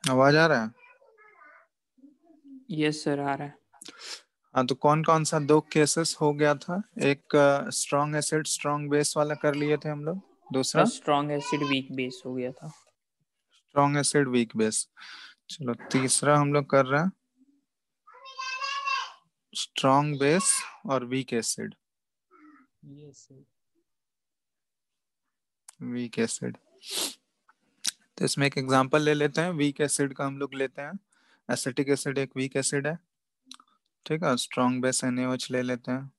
आवाज आ रहा है? यस सर, आ रहा है। हाँ, तो कौन कौन सा दो केसेस हो गया था? एक स्ट्रॉन्ग एसिड स्ट्रॉन्ग बेस वाला कर लिए थे हम लोग। दूसरा स्ट्रॉन्ग एसिड वीक बेस हो गया था। Strong acid weak base. चलो तीसरा हम लोग कर रहे हैं स्ट्रॉन्ग बेस और weak acid. Yes sir. Weak acid, तो इसमें एक एग्जांपल ले लेते हैं। वीक एसिड का हम लोग लेते हैं एसिटिक एसिड, एक वीक एसिड है। ठीक है, स्ट्रॉन्ग बेस NaOH ले लेते हैं,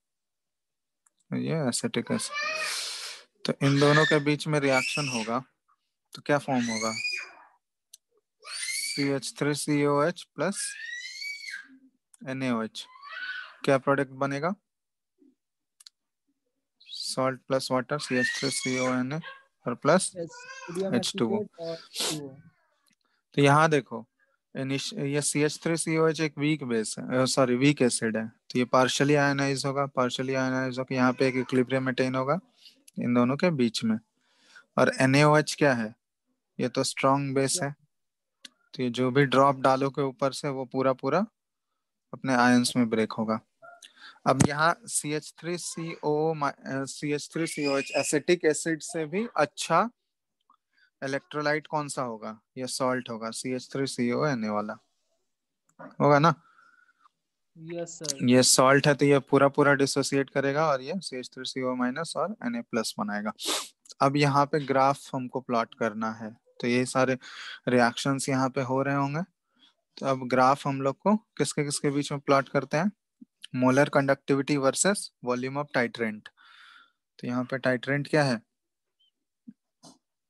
ये एसिटिक एसिड। तो इन दोनों के बीच में रिएक्शन होगा तो क्या फॉर्म होगा? CH3COH plus NaOH। क्या प्रोडक्ट बनेगा? सॉल्ट प्लस वाटर, CH3CONA और प्लस सोडियम H2O। एसीटेट और H2O। तो यहाँ देखो, ये CH3COH एक वीक बेस है, सॉरी वीक एसिड है, तो ये पार्शियली आयनाइज होगा। पार्शियली आयनाइज होकर यहाँ पे एक इक्विलिब्रियम मेंटेन होगा इन दोनों के बीच में। और NaOH क्या है? ये तो स्ट्रॉन्ग बेस है, तो ये जो भी ड्रॉप डालोगे ऊपर से वो पूरा पूरा अपने आयंस में ब्रेक होगा। अब यहाँ CH3COH एसिटिक एसिड से भी अच्छा इलेक्ट्रोलाइट कौन सा होगा? ये सॉल्ट होगा, CH3CONA वाला होगा ना। Yes sir. ये सॉल्ट है तो ये पूरा पूरा डिसोसिएट करेगा और ये CH3CO माइनस और Na प्लस बनाएगा। अब यहाँ पे ग्राफ हमको प्लॉट करना है, तो ये सारे रिएक्शंस यहाँ पे हो रहे होंगे। तो अब ग्राफ हम लोग को किसके किसके बीच में प्लॉट करते हैं? Molar conductivity versus volume of titrant. तो यहाँ पे टाइट्रेंट क्या है?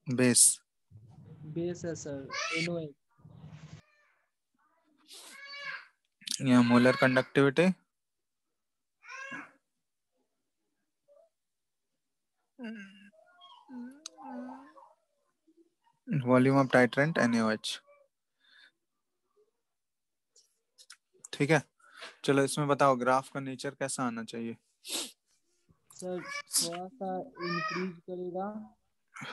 बेस। बेस है सर, NOH। यहाँ molar conductivity volume of titrant NaOH। ठीक है, चलो इसमें बताओ ग्राफ का नेचर कैसा आना चाहिए? सर थोड़ा सा इंक्रीज करेगा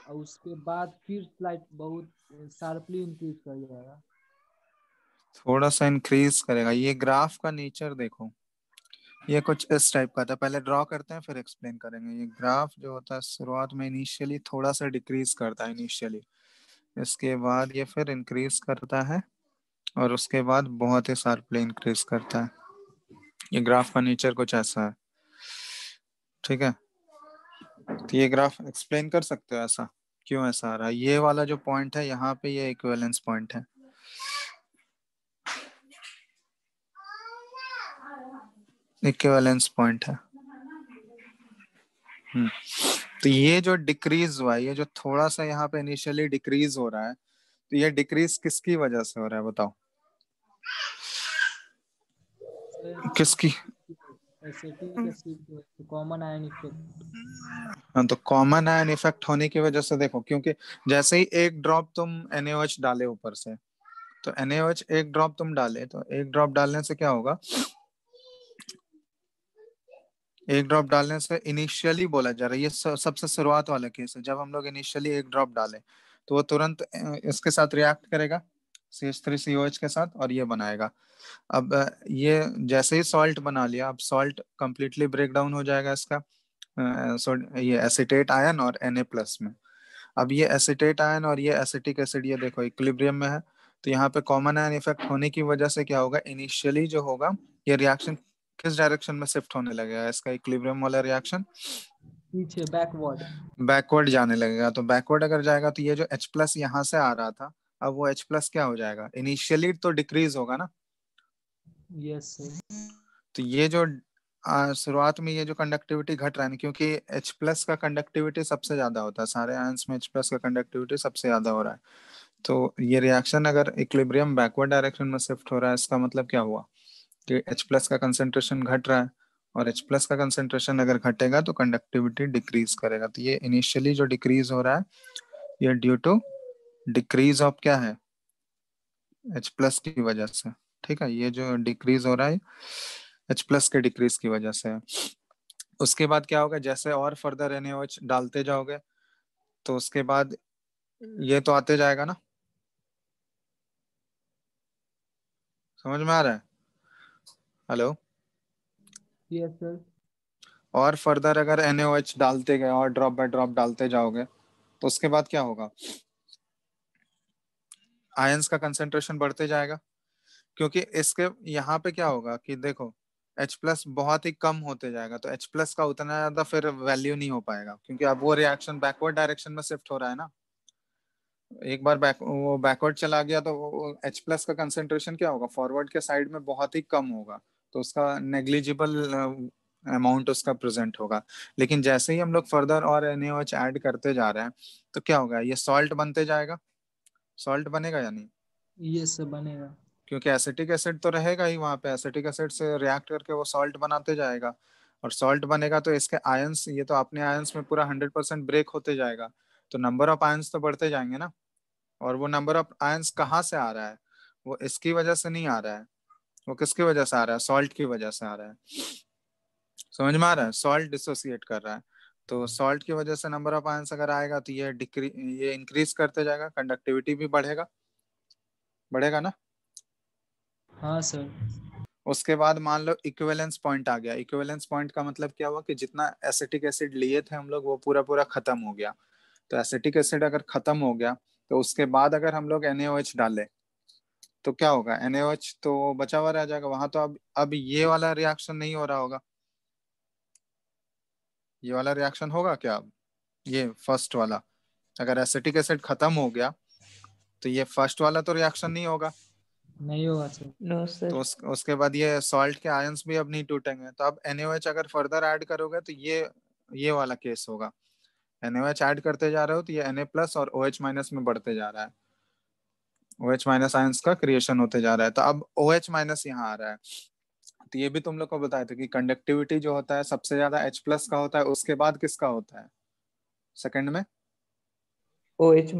और उसके बाद फिर स्लाइट बहुत शार्पली इंक्रीज कर जाएगा। थोड़ा सा इंक्रीज करेगा। ये ग्राफ का नेचर देखो, ये कुछ इस टाइप का था। पहले ड्रॉ करते हैं फिर एक्सप्लेन करेंगे। ये ग्राफ जो होता है शुरुआत में इनिशियली थोड़ा सा डिक्रीज करता है इनिशियली, इसके बाद ये फिर इंक्रीज करता है और उसके बाद बहुत ही शार्पली इंक्रीज करता है। ये ग्राफ का नेचर कुछ ऐसा है। ठीक है, तो ये ग्राफ एक्सप्लेन कर सकते हो ऐसा क्यों ऐसा आ रहा है? ये वाला जो पॉइंट है यहाँ पे ये इक्विवेलेंस पॉइंट है। इक्विवेलेंस पॉइंट है। तो ये जो डिक्रीज हुआ है, ये जो थोड़ा सा यहाँ पे इनिशियली डिक्रीज हो रहा है, तो ये डिक्रीज किसकी वजह से हो रहा है बताओ? किसकी? Acetic acid common ion effect. हाँ, तो कॉमन आयन इफेक्ट होने की वजह से देखो, क्योंकि जैसे ही एक ड्रॉप तुम NaOH डाले ऊपर से, तो NaOH एक ड्रॉप तुम डाले, तो एक ड्रॉप डालने से क्या होगा? एक ड्रॉप डालने से इनिशियली बोला जा रहा है, ये सबसे शुरुआत वाला केस है। जब हम लोग इनिशियली एक ड्रॉप डालें तो वो तुरंत इसके साथ रिएक्ट करेगा CH3COH के साथ और ये बनाएगा। अब ये जैसे ही सॉल्ट बना लिया, अब सॉल्ट कंप्लीटली ब्रेक डाउन हो जाएगा इसका ये एसिटेट आयन और Na प्लस में। अब ये एसिटेट आयन और ये एसिटिक एसिड ये देखो इक्विलिब्रियम में है, तो यहाँ पे कॉमन आयन इफेक्ट होने की वजह से क्या होगा? इनिशियली जो होगा ये रिएक्शन किस डायरेक्शन में शिफ्ट होने लगेगा? इसका इक्विलिब्रियम वाला रिएक्शन पीछे बैकवर्ड। बैकवर्ड जाने लगेगा। तो बैकवर्ड अगर जाएगा तो ये जो H प्लस यहाँ से आ रहा था, अब वो H प्लस क्या हो जाएगा? इनिशियली तो डिक्रीज होगा ना। Yes sir. तो ये जो शुरुआत में ये जो कंडक्टिविटी घट रहा है ना, क्योंकि H प्लस का कंडक्टिविटी सबसे ज्यादा होता है सारे आयंस में, H प्लस का कंडक्टिविटी सबसे ज्यादा हो रहा है। तो ये रिएक्शन अगर इक्विलिब्रियम बैकवर्ड डायरेक्शन में शिफ्ट हो रहा है, इसका मतलब क्या हुआ कि H प्लस का कंसेंट्रेशन घट रहा है, और H प्लस का कंसेंट्रेशन अगर घटेगा तो कंडक्टिविटी डिक्रीज करेगा। तो ये इनिशियली जो डिक्रीज हो रहा है ये ड्यू टू डिक्रीज ऑफ क्या है? H प्लस की वजह से। ठीक है, ये जो डिक्रीज हो रहा है H+ के डिक्रीज की वजह से। उसके बाद क्या होगा, जैसे और फर्दर NaOH डालते जाओगे तो उसके बाद ये तो आते जाएगा ना, समझ में आ रहा है? हेलो? Yes sir. और फर्दर अगर NaOH डालते गए और ड्रॉप बाय ड्रॉप डालते जाओगे तो उसके बाद क्या होगा, आयंस का कंसेंट्रेशन बढ़ते जाएगा। क्योंकि इसके यहाँ पे क्या होगा कि देखो, H+ बहुत ही कम होते जाएगा, तो H+ का उतना ज्यादा फिर वैल्यू नहीं हो पाएगा, क्योंकि अब वो रिएक्शन बैकवर्ड डायरेक्शन में शिफ्ट हो रहा है ना। एक बार वो बैकवर्ड चला गया तो H+ का कंसेंट्रेशन क्या होगा, फॉरवर्ड के साइड में बहुत ही कम होगा, तो उसका नेग्लिजिबल अमाउंट उसका प्रेजेंट होगा। लेकिन जैसे ही हम लोग फर्दर और NaOH ऐड करते जा रहे हैं तो क्या होगा, ये सॉल्ट बनते जाएगा। सॉल्ट बनेगा या नहीं? यस सर बनेगा। क्योंकि एसिटिक एसिड तो रहेगा ही वहां पे, एसिटिक एसिड से रिएक्ट करके वो सॉल्ट बनाते जाएगा, और सॉल्ट बनेगा तो इसके आयंस, ये तो अपने आयंस में पूरा 100% ब्रेक होते जाएगा, तो नंबर ऑफ आयंस तो बढ़ते जाएंगे ना। और वो नंबर ऑफ आयंस कहाँ से आ रहा है, वो इसकी वजह से नहीं आ रहा है, वो किसकी वजह से आ रहा है, सॉल्ट की वजह से आ रहा है। समझ में आ रहा है, सॉल्ट डिसोसिएट कर रहा है, तो सॉल्ट की वजह से नंबर ऑफ आयंस अगर आएगा तो ये इंक्रीज करते जाएगा, कंडक्टिविटी भी बढ़ेगा, बढ़ेगा ना। हाँ सर। उसके बाद मान लो इक्विवेलेंस पॉइंट आ गया। इक्विवेलेंस पॉइंट का मतलब क्या हुआ कि जितना एसिटिक एसिड लिए थे हम लोग वो पूरा पूरा खत्म हो गया। तो एसिटिक एसिड अगर खत्म हो गया तो उसके बाद अगर हम लोग NaOH डाले तो क्या होगा, NaOH तो बचा हुआ रह जाएगा वहां, तो अब ये वाला रिएक्शन नहीं हो रहा होगा। ये वाला रिएक्शन होगा क्या अब, ये फर्स्ट वाला, अगर एसिटिक एसिड खत्म हो गया तो ये फर्स्ट वाला तो रिएक्शन नहीं होगा। नहीं होगा सर। नो तो सर। उसके बाद ये सॉल्ट के आयंस भी अब नहीं टूटेंगे, तो अब NaOH अगर फर्दर ऐड करोगे तो ये वाला केस होगा। NaOH ऐड करते जा रहे हो तो ये Na+ और OH- में बढ़ते जा रहा है, OH- आयंस का क्रिएशन होते जा रहा है, तो अब OH- यहाँ आ रहा है। तो ये भी तुम लोग को बताया था कि कंडक्टिविटी जो होता है सबसे ज्यादा H+ का होता है, उसके बाद किसका होता है सेकंड में, OH-।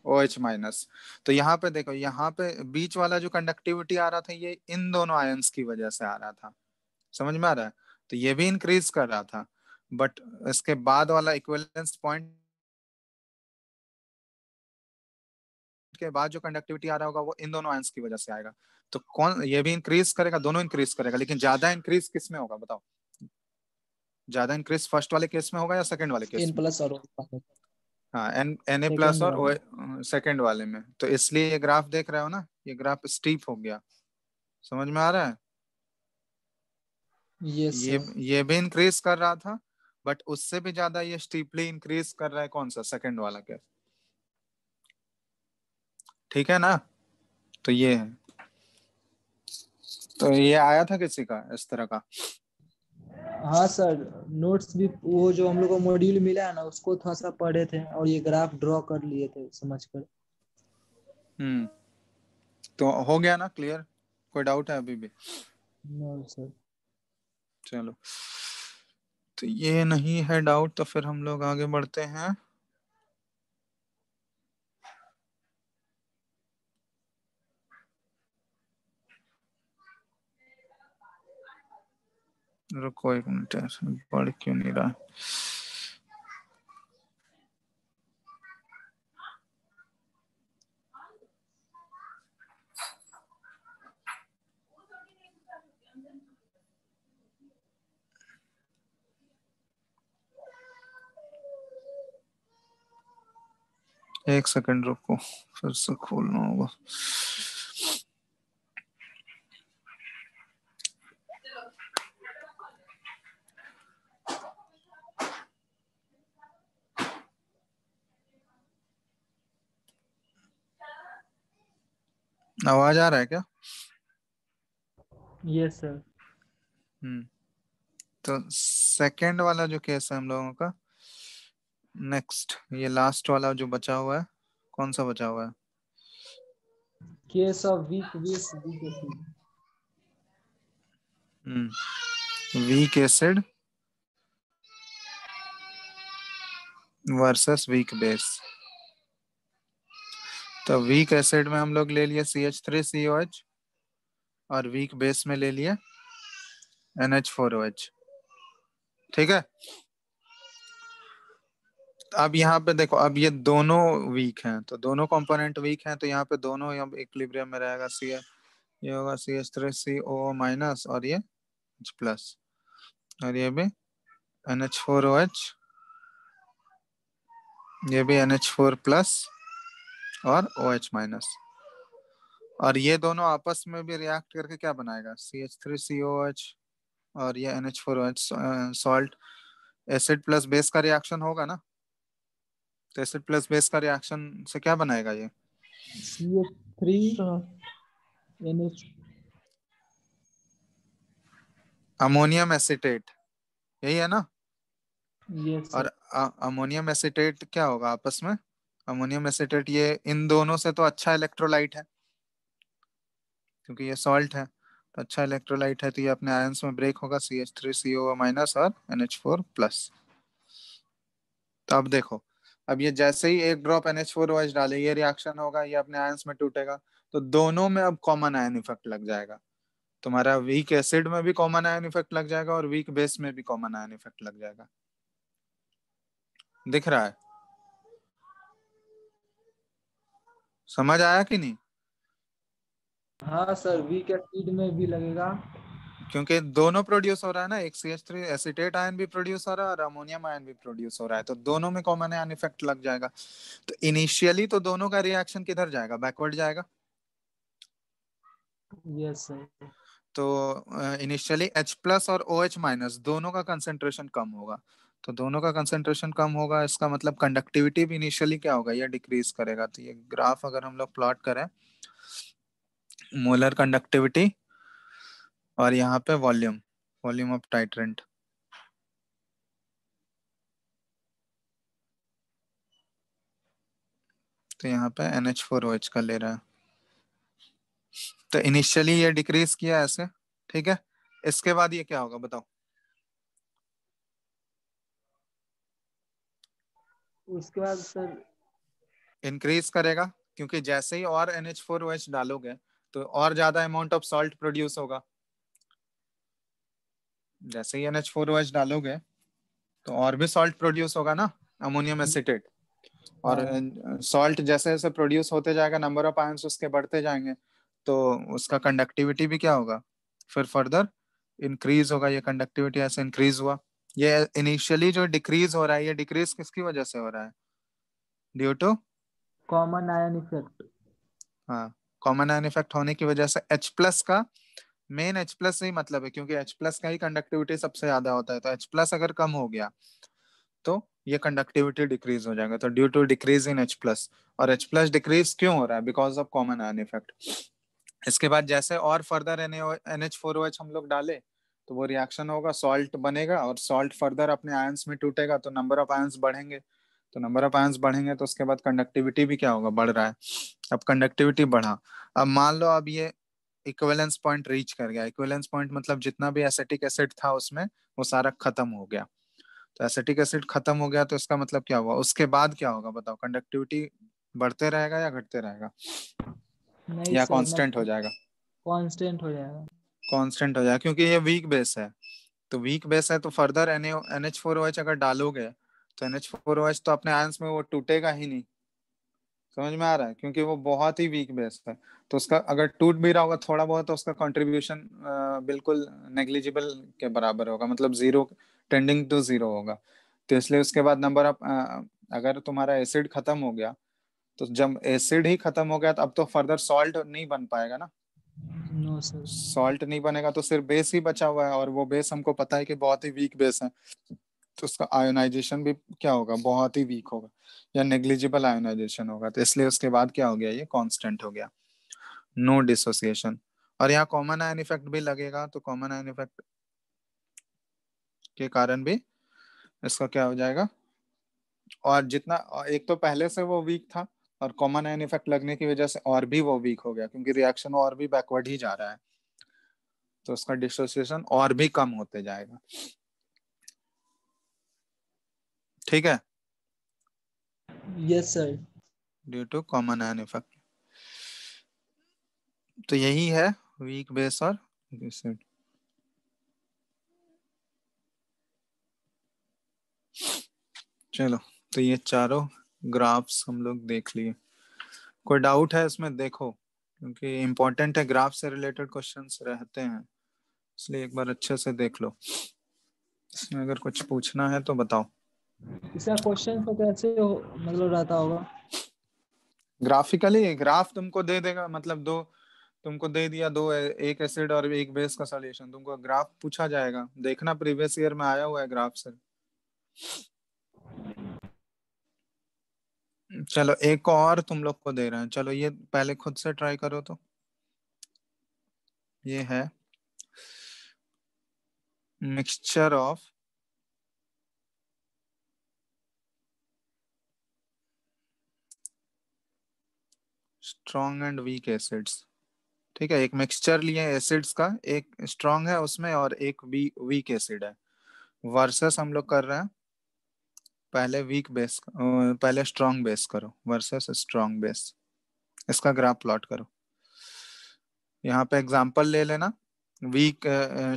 OH-। तो यहाँ पे देखो, यहाँ पे बीच वाला जो कंडक्टिविटी आ रहा था ये इन दोनों आयंस की वजह से आ रहा था, समझ में आ रहा है? तो ये भी इंक्रीज कर रहा था, बट इसके बाद वाला इक्विवेलेंस पॉइंट के बाद जो कंडक्टिविटी आ रहा होगा वो इन दोनों आयंस की वजह से आएगा। तो कौन, ये भी इंक्रीज करेगा, दोनों इंक्रीज करेगा, लेकिन ज्यादा इंक्रीज किस में होगा बताओ, ज्यादा इंक्रीज फर्स्ट वाले केस में होगा या सेकंड वाले केस एन में? प्लस और हाँ, Na+ सेकेंड और वाला। सेकंड वाले में, तो इसलिए ये ग्राफ देख रहे हो ना, ये ग्राफ स्टीप हो गया, समझ में आ रहा है? यस ये सर। ये भी इंक्रीज कर रहा था, बट उससे भी ज्यादा ये स्टीपली इंक्रीज कर रहा है, कौन सा, सेकंड वाला केस। ठीक है ना? तो ये है, तो ये आया था किसी का इस तरह का? हाँ सर, नोट्स भी वो जो हम लोग को मॉड्यूल मिला है ना उसको थोड़ा सा पढ़े थे और ये ग्राफ ड्रॉ कर लिए थे समझ कर। हम्म। तो हो गया ना क्लियर, कोई डाउट है अभी भी? No sir. चलो, तो ये नहीं है डाउट, तो फिर हम लोग आगे बढ़ते हैं। रुको एक मिनट, बढ़ क्यों नहीं रहा? एक सेकंड रुको, फिर से खोलना होगा। आवाज आ रहा है क्या? Yes sir. हम्म। तो सेकंड वाला जो केस है हम लोगों का, नेक्स्ट ये लास्ट वाला जो बचा हुआ है, कौन सा बचा हुआ है? Case of weak base weak acid. Weak acid versus weak base. तो वीक एसिड में हम लोग ले लिए CH3COH, और वीक बेस में ले लिए NH4OH। ठीक है, अब यहाँ पे देखो, अब ये दोनों वीक हैं, तो दोनों कंपोनेंट वीक हैं, तो यहाँ पे दोनों अब इक्विलिब्रियम में रहेगा। सी, ये होगा CH3CO- और ये H+, और ये भी NH4OH, ये भी NH4+ और OH-। और ये दोनों आपस में भी रिएक्ट करके क्या बनाएगा, CH3COH और ये NH4OH, salt. Acid plus base का रिएक्शन होगा ना, तो एसिड प्लस बेस का रिएक्शन से क्या बनाएगा ये, CH3 NH। अमोनियम एसिटेट, यही है ना। यस और सर। अमोनियम एसिटेट क्या होगा आपस में, अमोनियम एसिटेट ये इन दोनों से तो अच्छा इलेक्ट्रोलाइट है, क्योंकि ये सॉल्ट है, तो अच्छा इलेक्ट्रोलाइट है, तो ये अपने आयंस में ब्रेक होगा, CH3CO- और NH4+। तो अब देखो, अब ये जैसे ही एक ड्रॉप NH4OH डाले, ये रिएक्शन होगा, ये अपने आयंस में टूटेगा, तो दोनों में अब कॉमन आयन इफेक्ट लग जाएगा। तुम्हारा वीक एसिड में भी कॉमन आयन इफेक्ट लग जाएगा और वीक बेस में भी कॉमन आयन इफेक्ट लग जाएगा। दिख रहा है, समझ आया कि नहीं। हाँ सर, वीक एसिड में भी लगेगा। क्योंकि दोनों प्रोड्यूस हो रहा है ना, एक CH3 एसिटेट आयन भी प्रोड्यूस हो रहा है और अमोनियम आयन भी प्रोड्यूस हो रहा है, तो दोनों में कॉमन आयन इफेक्ट लग जाएगा। तो इनिशियली तो दोनों का रिएक्शन किधर जाएगा, बैकवर्ड जाएगा। Yes sir. तो इनिशियली H+ और OH- दोनों का कंसेंट्रेशन कम होगा, तो दोनों का कंसेंट्रेशन कम होगा, इसका मतलब कंडक्टिविटी भी इनिशियली क्या होगा, ये डिक्रीज करेगा। तो ये ग्राफ अगर हम लोग प्लॉट करें, मोलर कंडक्टिविटी और यहाँ पे वॉल्यूम, वॉल्यूम ऑफ टाइट्रेंट, तो यहाँ पे NH4OH का ले रहा है, तो इनिशियली ये डिक्रीज किया ऐसे। ठीक है, इसके बाद ये क्या होगा बताओ, उसके बाद सर। इंक्रीज करेगा, क्योंकि जैसे ही और NH4OH डालोगे तो और ज्यादा अमाउंट ऑफ सॉल्ट प्रोड्यूस होगा। जैसे ही NH4OH डालोगे तो और भी सॉल्ट प्रोड्यूस होगा ना, अमोनियम एसिटेट। और हाँ। सॉल्ट जैसे जैसे प्रोड्यूस होते जाएगा, नंबर ऑफ आयंस उसके बढ़ते जाएंगे, तो उसका कंडक्टिविटी भी क्या होगा, फिर फर्दर इंक्रीज होगा। ये कंडक्टिविटी ऐसे इंक्रीज हुआ, ये इनिशियली जो डिक्रीज हो रहा है, ये डिक्रीज किसकी वजह से हो रहा है, due to, common ion effect. हाँ, कॉमन आयन इफेक्ट होने की वजह से H+ का, मेन H+ से ही मतलब है, क्योंकि H+ का ही कंडक्टिविटी सबसे ज्यादा होता है, तो H+ अगर कम हो गया तो ये कंडक्टिविटी डिक्रीज हो जाएगा, तो due to decrease in H+। और H+ डिक्रीज क्यों हो रहा है, because of common ion effect. इसके बाद जैसे और फर्दर NH4OH हम लोग डाले, तो वो रिएक्शन होगा, सॉल्ट बनेगा, और सॉल्ट फर्दर अपने आयंस में टूटेगा, तो नंबर ऑफ आयंस बढ़ेंगे, तो नंबर ऑफ आयंस बढ़ेंगे, तो उसके बाद कंडक्टिविटी भी क्या होगा, बढ़ रहा है। अब कंडक्टिविटी बढ़ा, अब मान लो अब ये इक्विवेलेंस पॉइंट रीच कर गया। इक्विवेलेंस पॉइंट मतलब जितना भी एसिटिक एसिड था उसमें, वो सारा खत्म हो गया। तो एसिटिक एसिड खत्म हो गया, तो इसका मतलब क्या हुआ, उसके बाद क्या होगा बताओ, कंडक्टिविटी बढ़ते रहेगा या घटते रहेगा, नहीं या सर, कांस्टेंट हो मतलब जाएगा। कांस्टेंट हो जाएगा। कांस्टेंट हो जाएगा, क्योंकि ये वीक बेस है। तो वीक बेस है, तो फर्दर NH4OH अगर डालोगे, तो NH4OH तो अपने आयंस में वो टूटेगा ही नहीं। समझ में आ रहा है, क्योंकि वो बहुत ही वीक बेस है। तो उसका अगर टूट भी रहा होगा थोड़ा बहुत, तो उसका कंट्रीब्यूशन बिल्कुल नेग्लिजिबल के बराबर होगा, मतलब जीरो, टेंडिंग टू जीरो होगा। तो इसलिए उसके बाद नंबर ऑफ, अगर तुम्हारा एसिड खत्म हो गया, तो जब एसिड ही खत्म हो गया, तो अब तो फर्दर सॉल्ट नहीं बन पाएगा ना। No sir. सॉल्ट नहीं बनेगा, तो सिर्फ बेस ही बचा हुआ है, और वो बेस हमको पता है कि बहुत ही वीक बेस है, तो उसका आयोनाइजेशन भी क्या होगा, बहुत ही वीक होगा, या नेग्लिजिबल आयोनाइजेशन होगा। तो इसलिए उसके बाद क्या हो गया, ये कांस्टेंट हो गया, नो डिसोसिएशन। और यहाँ कॉमन आयन इफेक्ट भी लगेगा, तो कॉमन आयन इफेक्ट के कारण भी इसका क्या हो जाएगा, और जितना, एक तो पहले से वो वीक था, और कॉमन आयन इफेक्ट लगने की वजह से और भी वो वीक हो गया, क्योंकि रिएक्शन और भी बैकवर्ड ही जा रहा है, तो उसका डिसोसिएशन और भी कम होते जाएगा। ठीक है, yes sir. Due to common ion effect. तो यही है वीक बेस और एसिड। चलो, तो ये चारों ग्राफ्स हम लोग देख लिए। कोई डाउट है इसमें देखो, क्योंकि इम्पोर्टेंट है, ग्राफ से रिलेटेड क्वेश्चंस रहते हैं, इसलिए एक बार अच्छे से देख लो। इसमें अगर कुछ पूछना है तो बताओ। इसका क्वेश्चन तो कैसे मतलब रहता होगा? ग्राफिकली ग्राफ तुमको दे देगा, मतलब दो तुमको दे दिया, दो एक एसिड और एक बेस का सॉल्यूशन, तुमको ग्राफ पूछा जाएगा, देखना प्रीवियस ईयर में आया हुआ है ग्राफ से। चलो एक और तुम लोग को दे रहे हैं, चलो ये पहले खुद से ट्राई करो तो। ये है mixture of strong and weak acids. ठीक है, एक मिक्सचर लिए एसिड्स का, एक स्ट्रॉन्ग है उसमें और एक वीक एसिड है, वर्सेस हम लोग कर रहे हैं। पहले वीक बेस, पहले स्ट्रॉन्ग बेस करो वर्सेस स्ट्रॉन्ग बेस, इसका ग्राफ प्लॉट करो। यहाँ पे एग्जांपल ले लेना। वीक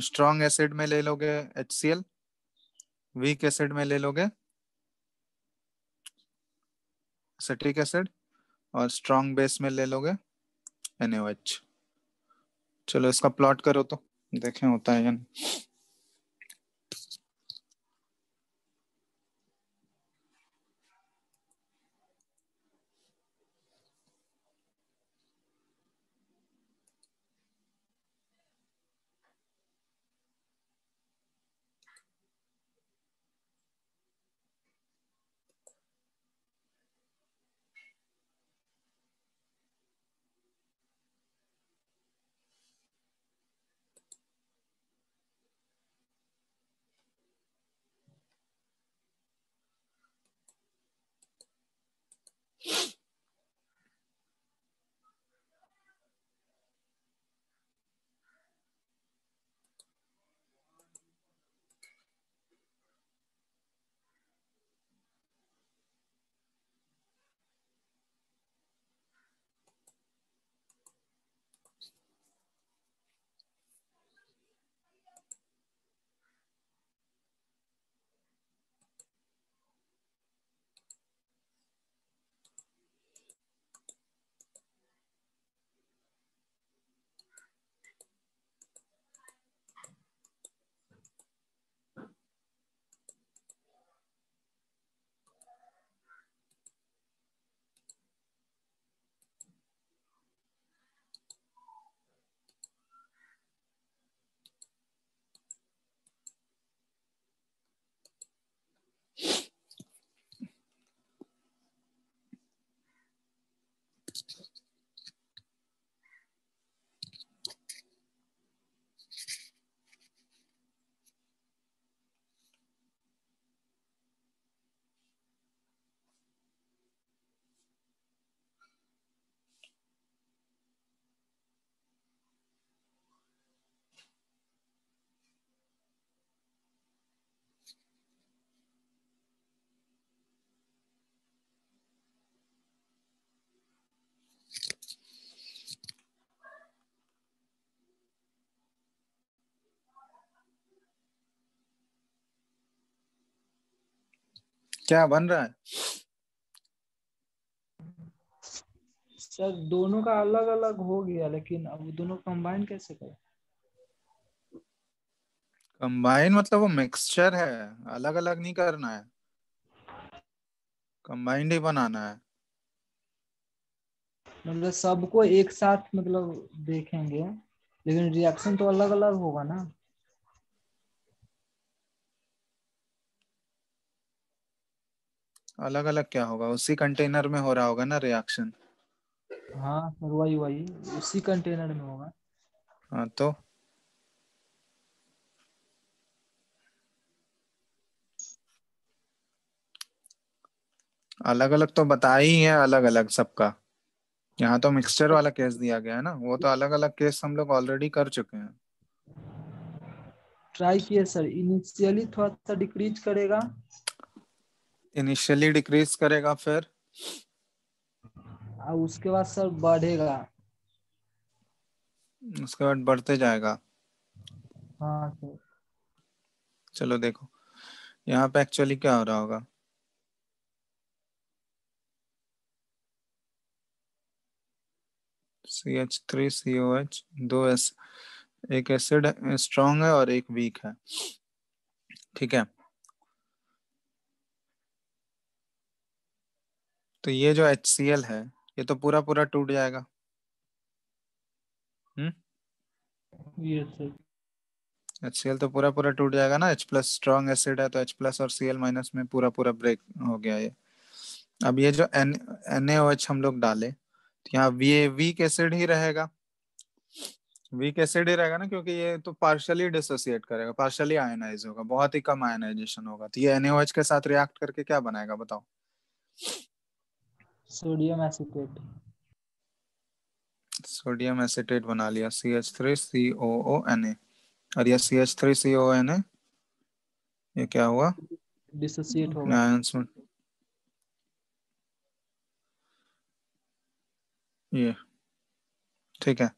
स्ट्रॉन्ग एसिड में ले लोगे HCl, वीक एसिड में ले लोगे एसिटिक एसिड, और स्ट्रॉन्ग बेस में ले लोगे NaOH। चलो इसका प्लॉट करो तो देखें होता है या नहीं। क्या बन रहा है? सर दोनों का अलग अलग हो गया, लेकिन अब दोनों कंबाइन कैसे करें? कंबाइन मतलब वो मिक्सचर है, अलग अलग नहीं करना है, कंबाइंड ही बनाना है। मतलब सबको एक साथ मतलब देखेंगे, लेकिन रिएक्शन तो अलग अलग होगा ना? अलग अलग क्या होगा, उसी कंटेनर में हो रहा होगा ना रिएक्शन। हाँ सर, वही वही उसी कंटेनर में होगा। हाँ तो अलग अलग तो बता ही है, अलग अलग सबका। यहाँ तो मिक्सचर वाला केस दिया गया है ना, वो तो अलग अलग केस हम लोग ऑलरेडी कर चुके हैं। ट्राई किए सर, इनिशियली थोड़ा सा डिक्रीज करेगा, इनिशियली डिक्रीज करेगा, फिर और उसके बाद सर बढ़ेगा। उसके बाद बढ़ते जाएगा। हाँ सर। चलो देखो, यहाँ पे एक्चुअली क्या हो रहा होगा। CH3COH, दो एस, एक एसिड स्ट्रॉन्ग है और एक वीक है। ठीक है, तो ये जो HCl है ये तो पूरा पूरा टूट जाएगा। हम्म, यस सर। HCl तो पूरा पूरा टूट जाएगा ना, H प्लस स्ट्रॉन्ग एसिड है तो H प्लस और Cl माइनस में पूरा पूरा ब्रेक हो गया ये। अब ये जो NaOH हम लोग डाले तो यहाँ वीक एसिड ही रहेगा, वीक एसिड ही रहेगा ना, क्योंकि ये तो पार्शियली डिसोसिएट करेगा, पार्शियली आयनाइज होगा, बहुत ही कम आयनाइजेशन होगा। तो ये NaOH के साथ रिएक्ट करके क्या बनाएगा बताओ? Sodium acetate. सोडियम एसिटेट बना लिया, CH3COONA। और ये CH3CONA ये क्या हुआ? डिसोसिएट अपने होगा। आयंस में ये, ठीक है।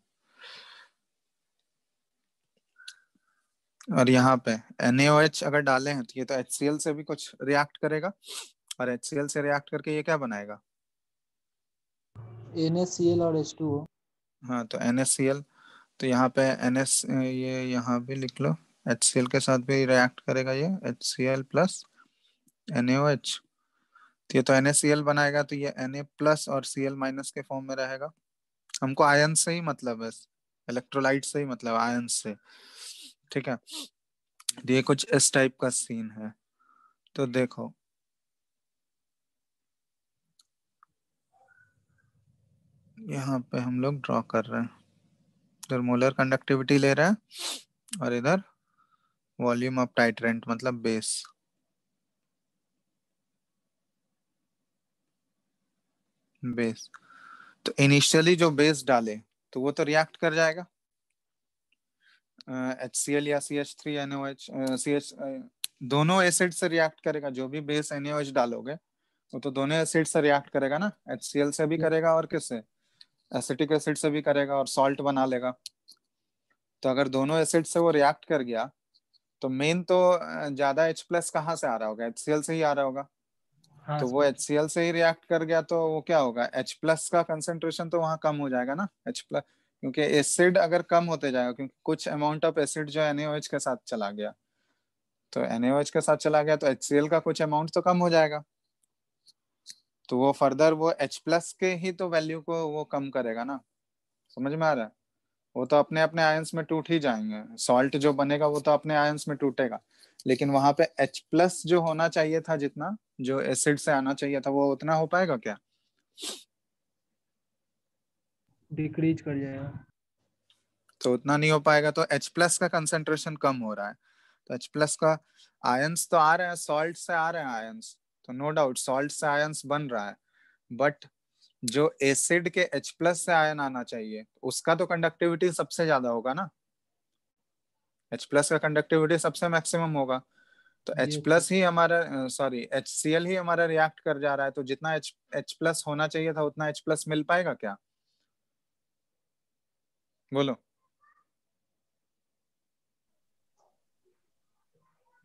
और यहाँ पे NaOH अगर डाले हैं तो ये तो HCl से भी कुछ रिएक्ट करेगा, और HCl से रिएक्ट करके ये क्या बनाएगा? NaCl और H2O। हाँ, तो NaCl, तो यहाँ पे NS ये यहाँ भी लिख लो, HCl के साथ भी रिएक्ट करेगा ये, HCl प्लस NaOH। तो ये तो NaCl बनाएगा, तो ये Na प्लस और Cl माइनस के फॉर्म में रहेगा। हमको आयन से ही मतलब है, इलेक्ट्रोलाइट से ही मतलब आयन से। ठीक है, तो ये कुछ इस टाइप का सीन है। तो देखो यहाँ पे हम लोग ड्रॉ कर रहे हैं, इधर मोलर कंडक्टिविटी ले रहे हैं और इधर वॉल्यूम ऑफ टाइट्रेंट मतलब बेस। बेस, तो इनिशियली जो बेस डाले तो वो तो रिएक्ट कर जाएगा, HCl या CH3NOH, CH दोनों एसिड से रिएक्ट करेगा। जो भी बेस NaOH डालोगे वो तो दोनों एसिड से रिएक्ट करेगा ना, HCl से भी करेगा और किससे, एसिटिक एसिड से भी करेगा और सॉल्ट बना लेगा। तो अगर दोनों एसिड से वो रिएक्ट कर गया तो मेन तो ज्यादा H प्लस कहाँ से आ रहा होगा? HCl से ही आ रहा होगा। हाँ तो वो सर। HCl से ही रिएक्ट कर गया तो वो क्या होगा, H प्लस का कंसेंट्रेशन तो वहाँ कम हो जाएगा ना, H प्लस, क्योंकि एसिड अगर कम होते जाएगा, क्योंकि कुछ अमाउंट ऑफ एसिड जो NaOH के साथ चला गया, तो NaOH के साथ चला गया तो HCl का कुछ अमाउंट तो कम हो जाएगा। तो वो फर्दर वो H प्लस के ही तो वैल्यू को वो कम करेगा ना, समझ में आ रहा है? वो तो अपने अपने आयंस में टूट ही जाएंगे, सॉल्ट जो बनेगा वो तो अपने आयंस में टूटेगा, लेकिन वहां पे H प्लस जो होना चाहिए था, जितना जो एसिड से आना चाहिए था, वो उतना हो पाएगा क्या? डिक्रीज कर जाएगा। तो उतना नहीं हो पाएगा, तो H प्लस का कंसेंट्रेशन कम हो रहा है। तो H प्लस का आयंस तो आ रहे हैं, सॉल्ट से आ रहे हैं आयंस, तो नो डाउट सॉल्ट से आयंस बन रहा है, बट जो एसिड के H प्लस से आयन आना चाहिए उसका तो कंडक्टिविटी सबसे ज्यादा होगा ना, H प्लस का कंडक्टिविटी सबसे मैक्सिमम होगा। तो H यस सर। प्लस ही हमारा, सॉरी HCl ही हमारा रिएक्ट कर जा रहा है, तो जितना H प्लस होना चाहिए था उतना H प्लस मिल पाएगा क्या? बोलो।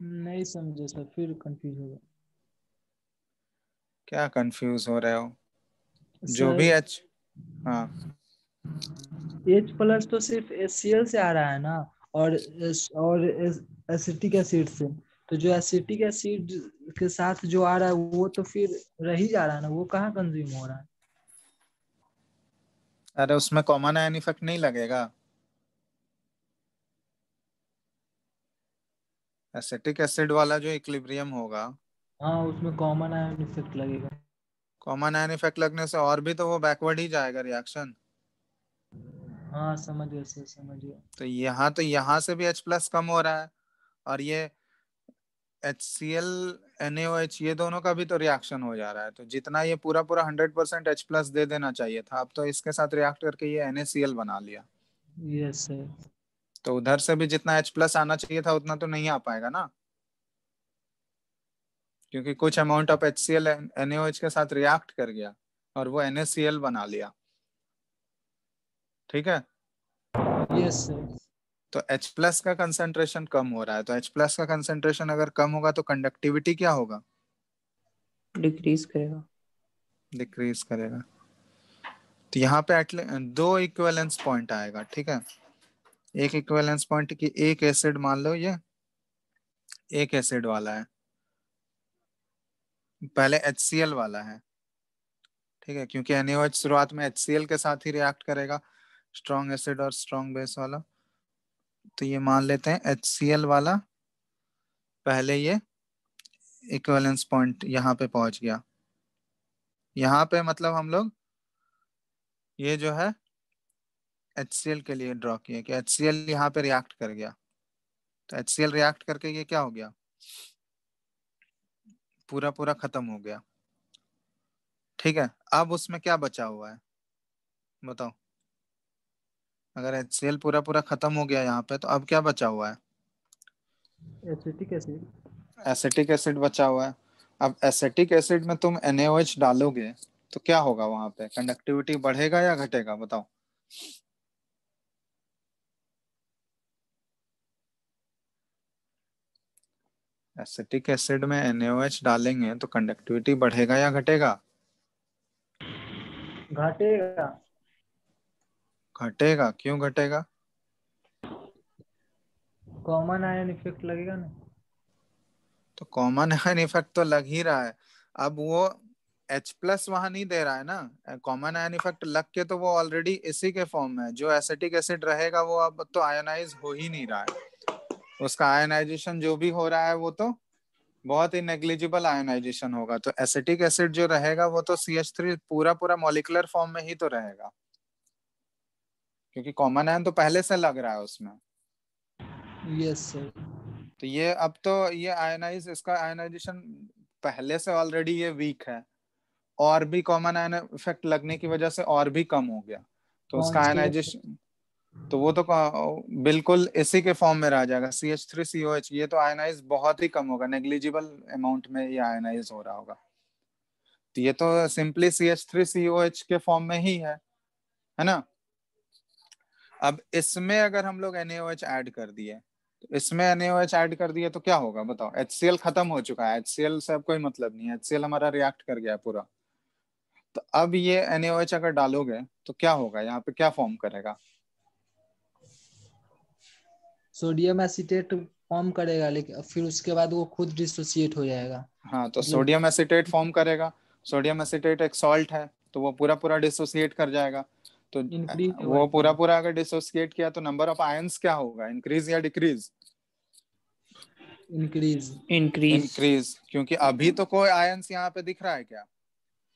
नहीं समझे सर, फिर कंफ्यूज होगा। क्या कंफ्यूज हो रहे हो? जो भी सर H, हाँ, H प्लस तो सिर्फ HCl से आ रहा है ना, और एसिटिक एसिड से। तो जो एसिटिक एसिड के साथ जो आ रहा है वो तो फिर रह ही जा रहा है ना, वो कहाँ कंज्यूम हो रहा है। अरे उसमें कॉमन आयन इफेक्ट नहीं लगेगा? एसिटिक एसिड वाला जो इक्विलिब्रियम होगा, हाँ, उसमें कॉमन आयन इफेक्ट लगेगा। कॉमन आयन इफेक्ट लगने से और भी तो वो बैकवर्ड ही जाएगा रिएक्शन। हाँ समझ गया सर, समझ गया। तो यहाँ से भी H प्लस कम हो रहा है, और ये HCl NaOH ये दोनों का भी तो रिएक्शन हो जा रहा है, तो जितना ये पूरा पूरा 100% H प्लस दे देना चाहिए था, अब तो इसके साथ रिएक्ट करके ये NaCl बना लिया। Yes sir. तो उधर से भी जितना H प्लस आना चाहिए था उतना तो नहीं आ पाएगा ना, क्योंकि कुछ अमाउंट ऑफ HCl NaOH के साथ रिएक्ट कर गया और वो NaCl बना लिया। ठीक है, यस सर। तो H प्लस का कंसेंट्रेशन कम हो रहा है, तो H प्लस का कंसेंट्रेशन अगर कम होगा तो कंडक्टिविटी क्या होगा? डिक्रीज करेगा। डिक्रीज करेगा। तो यहाँ पे दो इक्विवेलेंस पॉइंट आएगा, ठीक है। एक इक्विवेलेंस पॉइंट की एक एसिड, मान लो ये एक एसिड वाला है, पहले HCl वाला है, ठीक है, क्योंकि NaOH शुरुआत में HCl के साथ ही रिएक्ट करेगा, स्ट्रॉन्ग एसिड और स्ट्रॉन्ग बेस वाला। तो ये मान लेते हैं HCl वाला पहले ये इक्विवेलेंस पॉइंट यहाँ पे पहुंच गया। यहाँ पे मतलब हम लोग ये जो है HCl के लिए ड्रॉ किया कि HCl यहाँ पे रिएक्ट कर गया। तो HCl रिएक्ट करके ये क्या हो गया, पूरा पूरा खत्म हो गया, ठीक है। अब उसमें क्या बचा हुआ है बताओ, अगर HCl पूरा पूरा खत्म हो गया यहाँ पे, तो अब क्या बचा हुआ है, एसिटिक एसिड। एसिटिक एसिड बचा हुआ है। अब एसिटिक एसिड में तुम NaOH डालोगे तो क्या होगा, वहां पे कंडक्टिविटी बढ़ेगा या घटेगा बताओ। एसिटिक एसिड में NaOH डालेंगे तो कंडक्टिविटी बढ़ेगा या घटेगा। घटेगा। घटेगा, क्यों घटेगा। कॉमन आयन इफेक्ट लगेगा ना। तो कॉमन आयन इफेक्ट तो लग ही रहा है। अब वो H+ वहां नहीं दे रहा है ना, कॉमन आयन इफेक्ट लग के तो वो ऑलरेडी इसी के फॉर्म में है। जो एसिटिक एसिड रहेगा वो अब तो आयनाइज हो ही नहीं रहा है, उसका आयनाइजेशन जो भी हो रहा है वो तो बहुत ही नेग्लिजिबल आयनाइजेशन होगा। तो एसिटिक एसिड जो रहेगा वो तो CH3 पूरा पूरा मॉलिक्यूलर फॉर्म में ही तो रहेगा, क्योंकि कॉमन आयन तो पहले से लग रहा है उसमें। Yes sir. तो ये अब तो ये आयनाइज, इसका आयनाइजेशन पहले से ऑलरेडी ये वीक है, और भी कॉमन आयन इफेक्ट लगने की वजह से और भी कम हो गया। तो उसका कॉन्सेप्ट। आयनाइजेशन तो वो तो बिल्कुल इसी के फॉर्म में रह जाएगा, CH3COH। ये तो आयनाइज बहुत ही कम होगा, नेग्लिजिबल अमाउंट में ये आयनाइज हो रहा होगा। तो ये तो सिंपली CH3COH के फॉर्म में ही है ना। अब इसमें अगर हम लोग NaOH ऐड कर दिए, तो इसमें NaOH ऐड कर दिए तो क्या होगा बताओ। HCl खत्म हो चुका है, HCl से अब कोई मतलब नहीं है, HCl हमारा रिएक्ट कर गया है पूरा। तो अब ये NaOH अगर डालोगे तो क्या होगा, यहाँ पे क्या फॉर्म करेगा। सोडियम एसीटेट फॉर्म करेगा, लेकिन फिर उसके बाद वो खुद डिसोसिएट हो जाएगा। हाँ, तो मतलब सोडियम एसिटेट फॉर्म करेगा। सोडियम एसिटेट एक सॉल्ट है, तो वो पूरा पूरा डिसोसिएट कर जाएगा। तो इंक्रीज होगा वो पूरा इसमें। पूरा अगर डिसोसिएट किया तो नंबर ऑफ आयंस क्या होगा, इंक्रीज या डिक्रीज। इंक्रीज। इंक्रीज। इंक्रीज, क्योंकि अभी तो कोई आयंस यहाँ पे दिख रहा है क्या,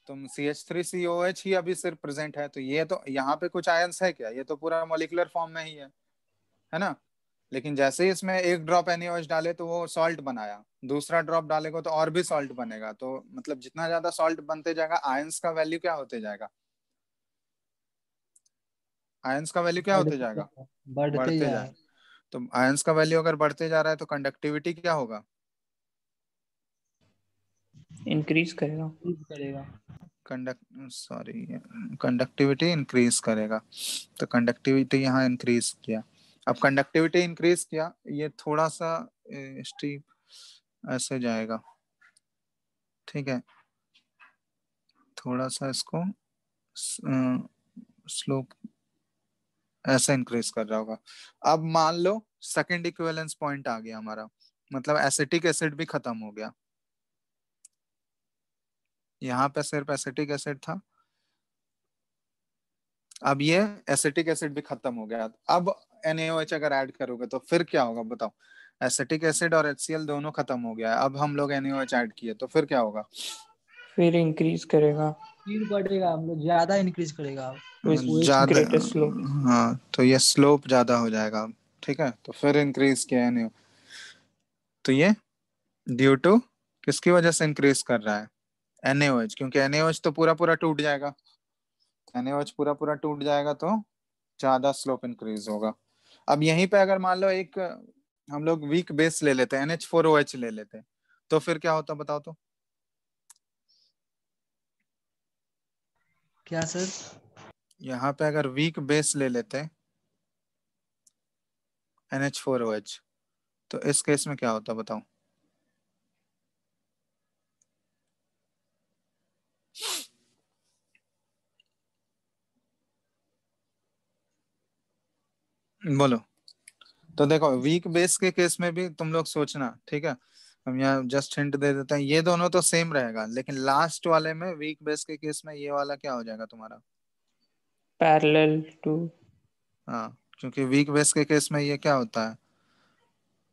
तुम CH3COH ही अभी सिर्फ प्रेजेंट है। तो ये तो यहाँ पे कुछ आयंस है क्या, ये तो पूरा मॉलिक्यूलर फॉर्म में ही है ना। लेकिन जैसे ही इसमें एक ड्रॉप NaOH डाले तो वो सॉल्ट बनाया, दूसरा ड्रॉप डालेगा तो और भी सॉल्ट बनेगा। तो मतलब जितना ज्यादा सॉल्ट बनते जाएगा, आयंस का वैल्यू क्या होते जाएगा, आयंस का वैल्यू क्या होते जाएगा, बढ़ते बढ़ते जाए। जाएगा। तो आयंस का वैल्यू अगर बढ़ते जा रहा है तो कंडक्टिविटी क्या होगा, इंक्रीज करेगा। इंक्रीज करेगा। कंडक्टिविटी इंक्रीज करेगा। तो कंडक्टिविटी यहाँ इंक्रीज किया। अब कंडक्टिविटी इंक्रीज किया, ये थोड़ा सा स्टीप ऐसे जाएगा, ठीक है, थोड़ा सा इसको स्लोप ऐसे इंक्रीज कर रहा होगा। अब मान लो सेकंड इक्विवेलेंस पॉइंट आ गया हमारा, मतलब एसिटिक एसिड भी खत्म हो गया। यहाँ पे सिर्फ एसिटिक एसिड था, अब ये एसिटिक एसिड भी खत्म हो गया। अब NaOH अगर ऐड करोगे तो फिर क्या होगा बताओ। एसिटिक एसिड और HCl दोनों खत्म हो गया है, अब हम लोग NaOH ऐड किए तो फिर क्या होगा, फिर इंक्रीज करेगा फिर बढ़ेगा, हम लोग ज्यादा इंक्रीज करेगा। विथ OH ज्यादा। Greater slope. हाँ, तो ये स्लोप ज्यादा हो जाएगा, ठीक है। तो फिर इंक्रीज किया NaOH, तो ये ड्यू टू किसकी वजह से इंक्रीज कर रहा है, NaOH, क्योंकि NaOH तो पूरा पूरा टूट जाएगा। NaOH पूरा पूरा टूट जाएगा तो ज्यादा स्लोप इंक्रीज होगा। अब यहीं पे अगर मान लो एक हम लोग वीक बेस ले लेते हैं, NH4OH ले लेते हैं, तो फिर क्या होता बताओ तो। क्या सर। यहाँ पे अगर वीक बेस ले लेते हैं NH4OH, तो इस केस में क्या होता बताओ। बोलो। तो देखो वीक बेस के केस में भी तुम लोग सोचना, ठीक है। हम यहाँ जस्ट हिंट दे देते हैं, ये दोनों तो सेम रहेगा, लेकिन लास्ट वाले में वीक बेस के केस में ये वाला क्या हो जाएगा तुम्हारा? Parallel to. हाँ, क्योंकि वीक बेस के केस में ये क्या होता है,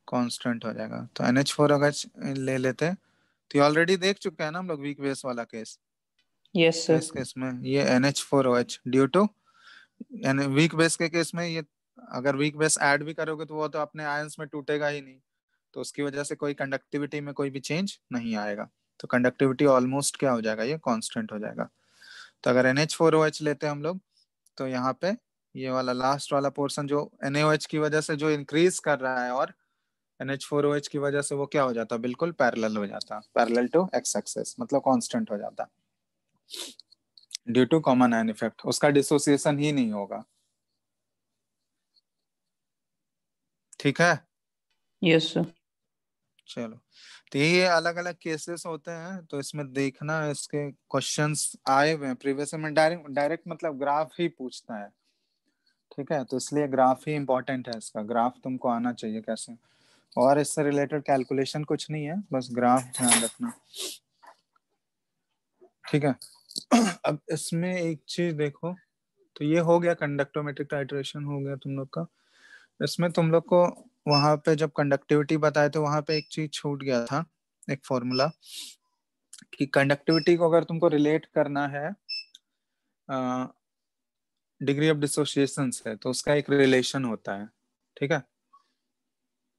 कांस्टेंट हो जाएगा। तो NH4 अगर ले लेते, तो ये ऑलरेडी देख चुके हैं ना हम लोग वीक बेस वाला केस। यस तो सर। इस केस में ये NH4OH ड्यू टू, यानी वीक बेस के केस में ये, अगर वीक बेस ऐड भी करोगे तो वो तो अपने आयंस में टूटेगा ही नहीं, तो उसकी वजह से कोई कंडक्टिविटी में कोई भी चेंज नहीं आएगा। तो कंडक्टिविटी ऑलमोस्ट क्या हो जाएगा, ये कांस्टेंट हो जाएगा। तो अगर NH4OH लेते हैं हम लोग, तो यहाँ पे ये वाला लास्ट वाला पोर्शन जो NaOH की वजह से जो इंक्रीज कर रहा है, और NH4OH की वजह से वो क्या हो जाता है, बिल्कुल पैरेलल हो जाता, पैरेलल टू एक्स एक्सेस, मतलब कांस्टेंट हो जाता due to common ion effect. उसका डिसोसिएशन ही नहीं होगा। ठीक है। Yes sir. चलो, तो ये अलग अलग केसेस होते हैं, तो इसमें देखना इसके क्वेश्चंस आए हुए हैं प्रीवियस में, डायरेक्ट डायरेक्ट मतलब ग्राफ ही पूछता है, ठीक है। तो इसलिए ग्राफ ही इंपॉर्टेंट है, इसका ग्राफ तुमको आना चाहिए कैसे, और इससे रिलेटेड कैलकुलेशन कुछ नहीं है, बस ग्राफ ध्यान रखना, ठीक है। अब इसमें एक चीज देखो, तो ये हो गया कंडक्टोमेट्रिक टाइट्रेशन हो गया तुम लोग का। इसमें तुम लोग को वहां पे जब कंडक्टिविटी बताए तो वहां पे एक चीज छूट गया था, एक फॉर्मूला, कि कंडक्टिविटी को अगर तुमको रिलेट करना है डिग्री ऑफ डिसोसिएशन से, तो उसका एक रिलेशन होता है, ठीक है।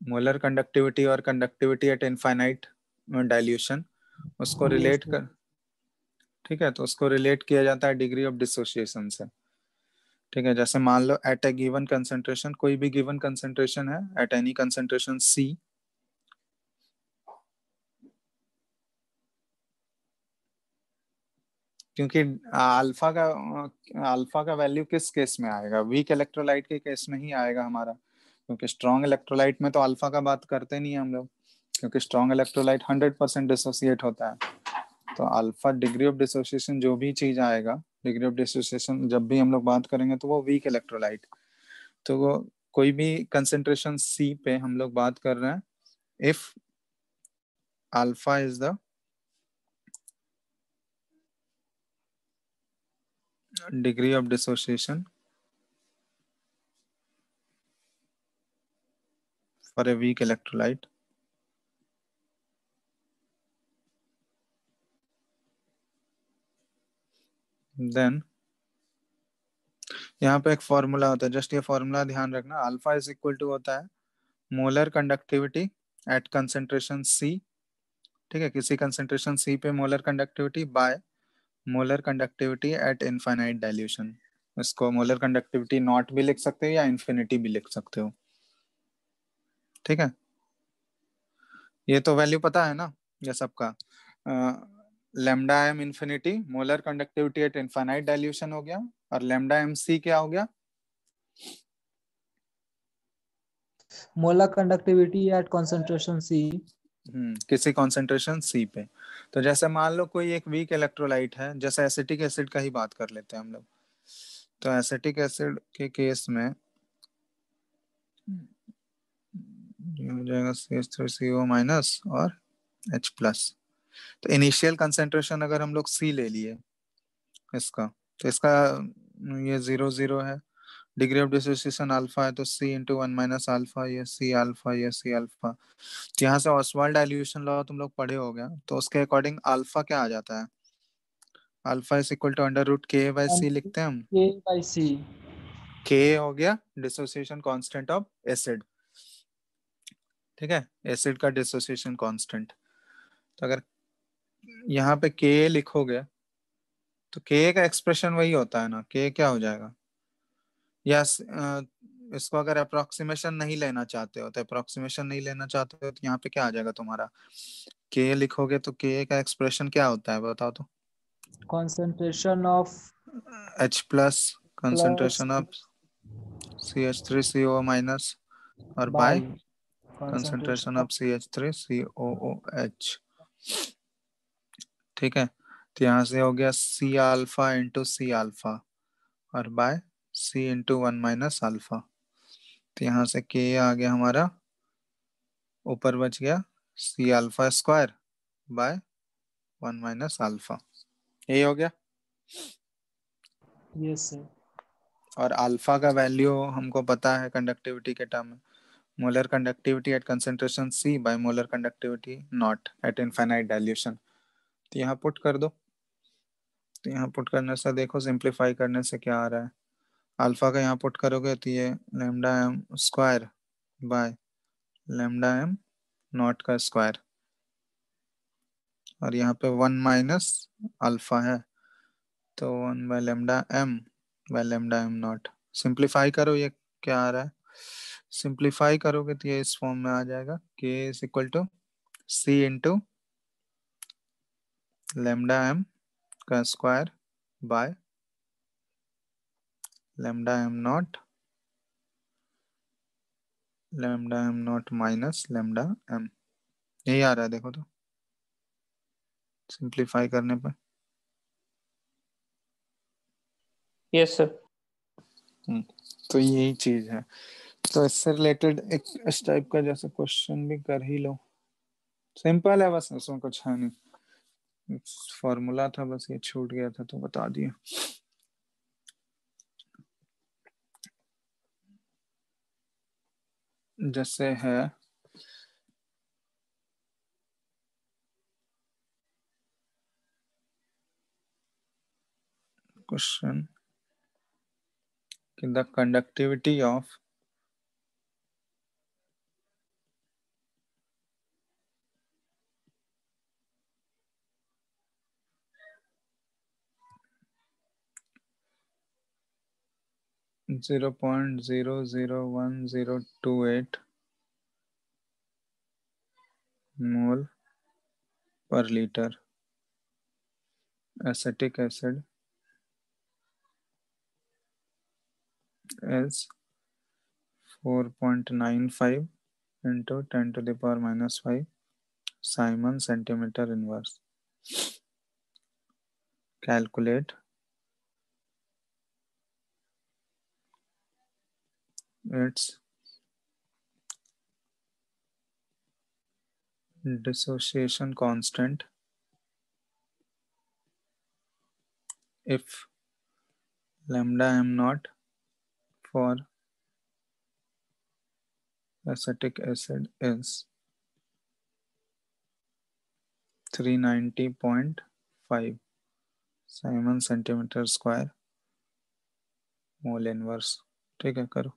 मोलर कंडक्टिविटी और कंडक्टिविटी एट इनफाइनाइट डाइल्यूशन, उसको यस रिलेट सर। कर, ठीक है। तो उसको रिलेट किया जाता है डिग्री ऑफ डिसोसिएशन से, ठीक है। जैसे मान लो एट ए गिवन कंसंट्रेशन, कोई भी गिवन कंसंट्रेशन है एट एनी कंसंट्रेशन C, क्योंकि अल्फा का वैल्यू किस केस में आएगा, वीक इलेक्ट्रोलाइट के केस में ही आएगा हमारा, क्योंकि स्ट्रॉन्ग इलेक्ट्रोलाइट में तो अल्फा का बात करते नहीं है हम लोग, क्योंकि स्ट्रॉन्ग इलेक्ट्रोलाइट 100% डिसोसिएट होता है। तो अल्फा डिग्री ऑफ डिसोसिएशन जो भी चीज आएगा, डिग्री ऑफ डिसोसिएशन जब भी हम लोग बात करेंगे तो वो वीक इलेक्ट्रोलाइट, तो वो कोई भी कंसेंट्रेशन C पे हम लोग बात कर रहे हैं, if alpha is the degree of dissociation for a weak electrolyte, then यहाँ पे एक फॉर्मूला होता है, जस्ट ये फॉर्मूला ध्यान रखना, अल्फा इज इक्वल टू होता है molar conductivity at concentration C, ठीक है, किसी कंसेंट्रेशन C पे molar conductivity bye molar conductivity at infinite dilution. इसको मोलर कंडक्टिविटी नॉट भी लिख सकते हो या इन्फिनिटी भी लिख सकते हो, ठीक है। ये तो वैल्यू पता है ना ये सबका, lambda M infinity molar conductivity at infinite dilution हो गया, और लेमडा एम C क्या हो गया, molar conductivity at concentration C। किसी कंसंट्रेशन C पे। तो जैसे मान लो कोई एक वीक इलेक्ट्रोलाइट है, जैसे एसिटिक एसिड का ही बात कर लेते हैं हम लोग। तो एसिटिक एसिड के केस में ये हो जाएगा CH3CO माइनस और H+। तो इनिशियल कंसेंट्रेशन अगर हम लोग C ले लिए इसका, तो इसका ये 0 0 है, डिग्री ऑफ डिसोसिएशन अल्फा है, तो C × 1 - अल्फा, ये C अल्फा, ये C अल्फा। यहाँ से ऑसवाल्ड डाइल्यूशन लॉ तुम लोग पढ़े हो गया, तो उसके अकॉर्डिंग अल्फा क्या आ जाता है, alpha is equal to √K/C लिखते हैं हम। K/C। K हो गया डिसोसिएशन कांस्टेंट ऑफ एसिड, ठीक है, एसिड का डिसोसिएशन कांस्टेंट। तो अगर यहाँ पे K लिखोगे, तो K का एक्सप्रेशन वही होता है ना, K क्या हो जाएगा, या इसको अगर अप्रोक्सीमेशन नहीं लेना चाहते हो, तो अप्रोक्सीमेशन नहीं लेना चाहते हो तो यहाँ पे क्या आ जाएगा तुम्हारा, K लिखोगे तो K का एक्सप्रेशन क्या होता है बताओ तो, concentration of H+ plus concentration of CH3CO minus और by by concentration concentration of CH3COOH, ठीक है। तो यहाँ से हो गया C अल्फा × C अल्फा और बाय C × 1 - अल्फा। तो यहाँ से के आ गया हमारा, ऊपर बच गया C alpha square by 1 minus alpha. यही हो गया। Yes sir. और अल्फा का वैल्यू हमको पता है कंडक्टिविटी के टर्म में, molar conductivity at concentration C by molar conductivity naught at infinite dilution. तो यहाँ पुट कर दो। तो यहाँ पुट करने से देखो, सिंप्लीफाई करने से क्या आ रहा है, अल्फा का यहाँ पुट करोगे तो ये lambda M square by lambda M naught का स्क्वायर, और यहाँ पे 1 माइनस अल्फा है, तो 1 by lambda M naught. Simplify करो, ये क्या आ रहा है, सिंप्लीफाई करोगे तो ये इस फॉर्म में आ जाएगा, k is equal to C into lambda M का square by lambda M naught minus lambda M. यही आ रहा है देखो, तो सिंप्लीफाई करने पर। Yes sir. तो यही चीज है। तो इससे रिलेटेड एक इस टाइप का जैसे क्वेश्चन भी कर ही लो, सिंपल है बस, इसमें कुछ है नहीं, फॉर्मूला था बस, ये छूट गया था तो बता दिया। जैसे है क्वेश्चन कि द कंडक्टिविटी ऑफ (0.001028 मोल पर litre acetic acid is 4.95 into 10 to the power minus 5 Simon centimeter inverse. Calculate its dissociation constant if lambda m naught for acetic acid is 390.5 Simon centimeter square mole inverse. ठीक है, करो।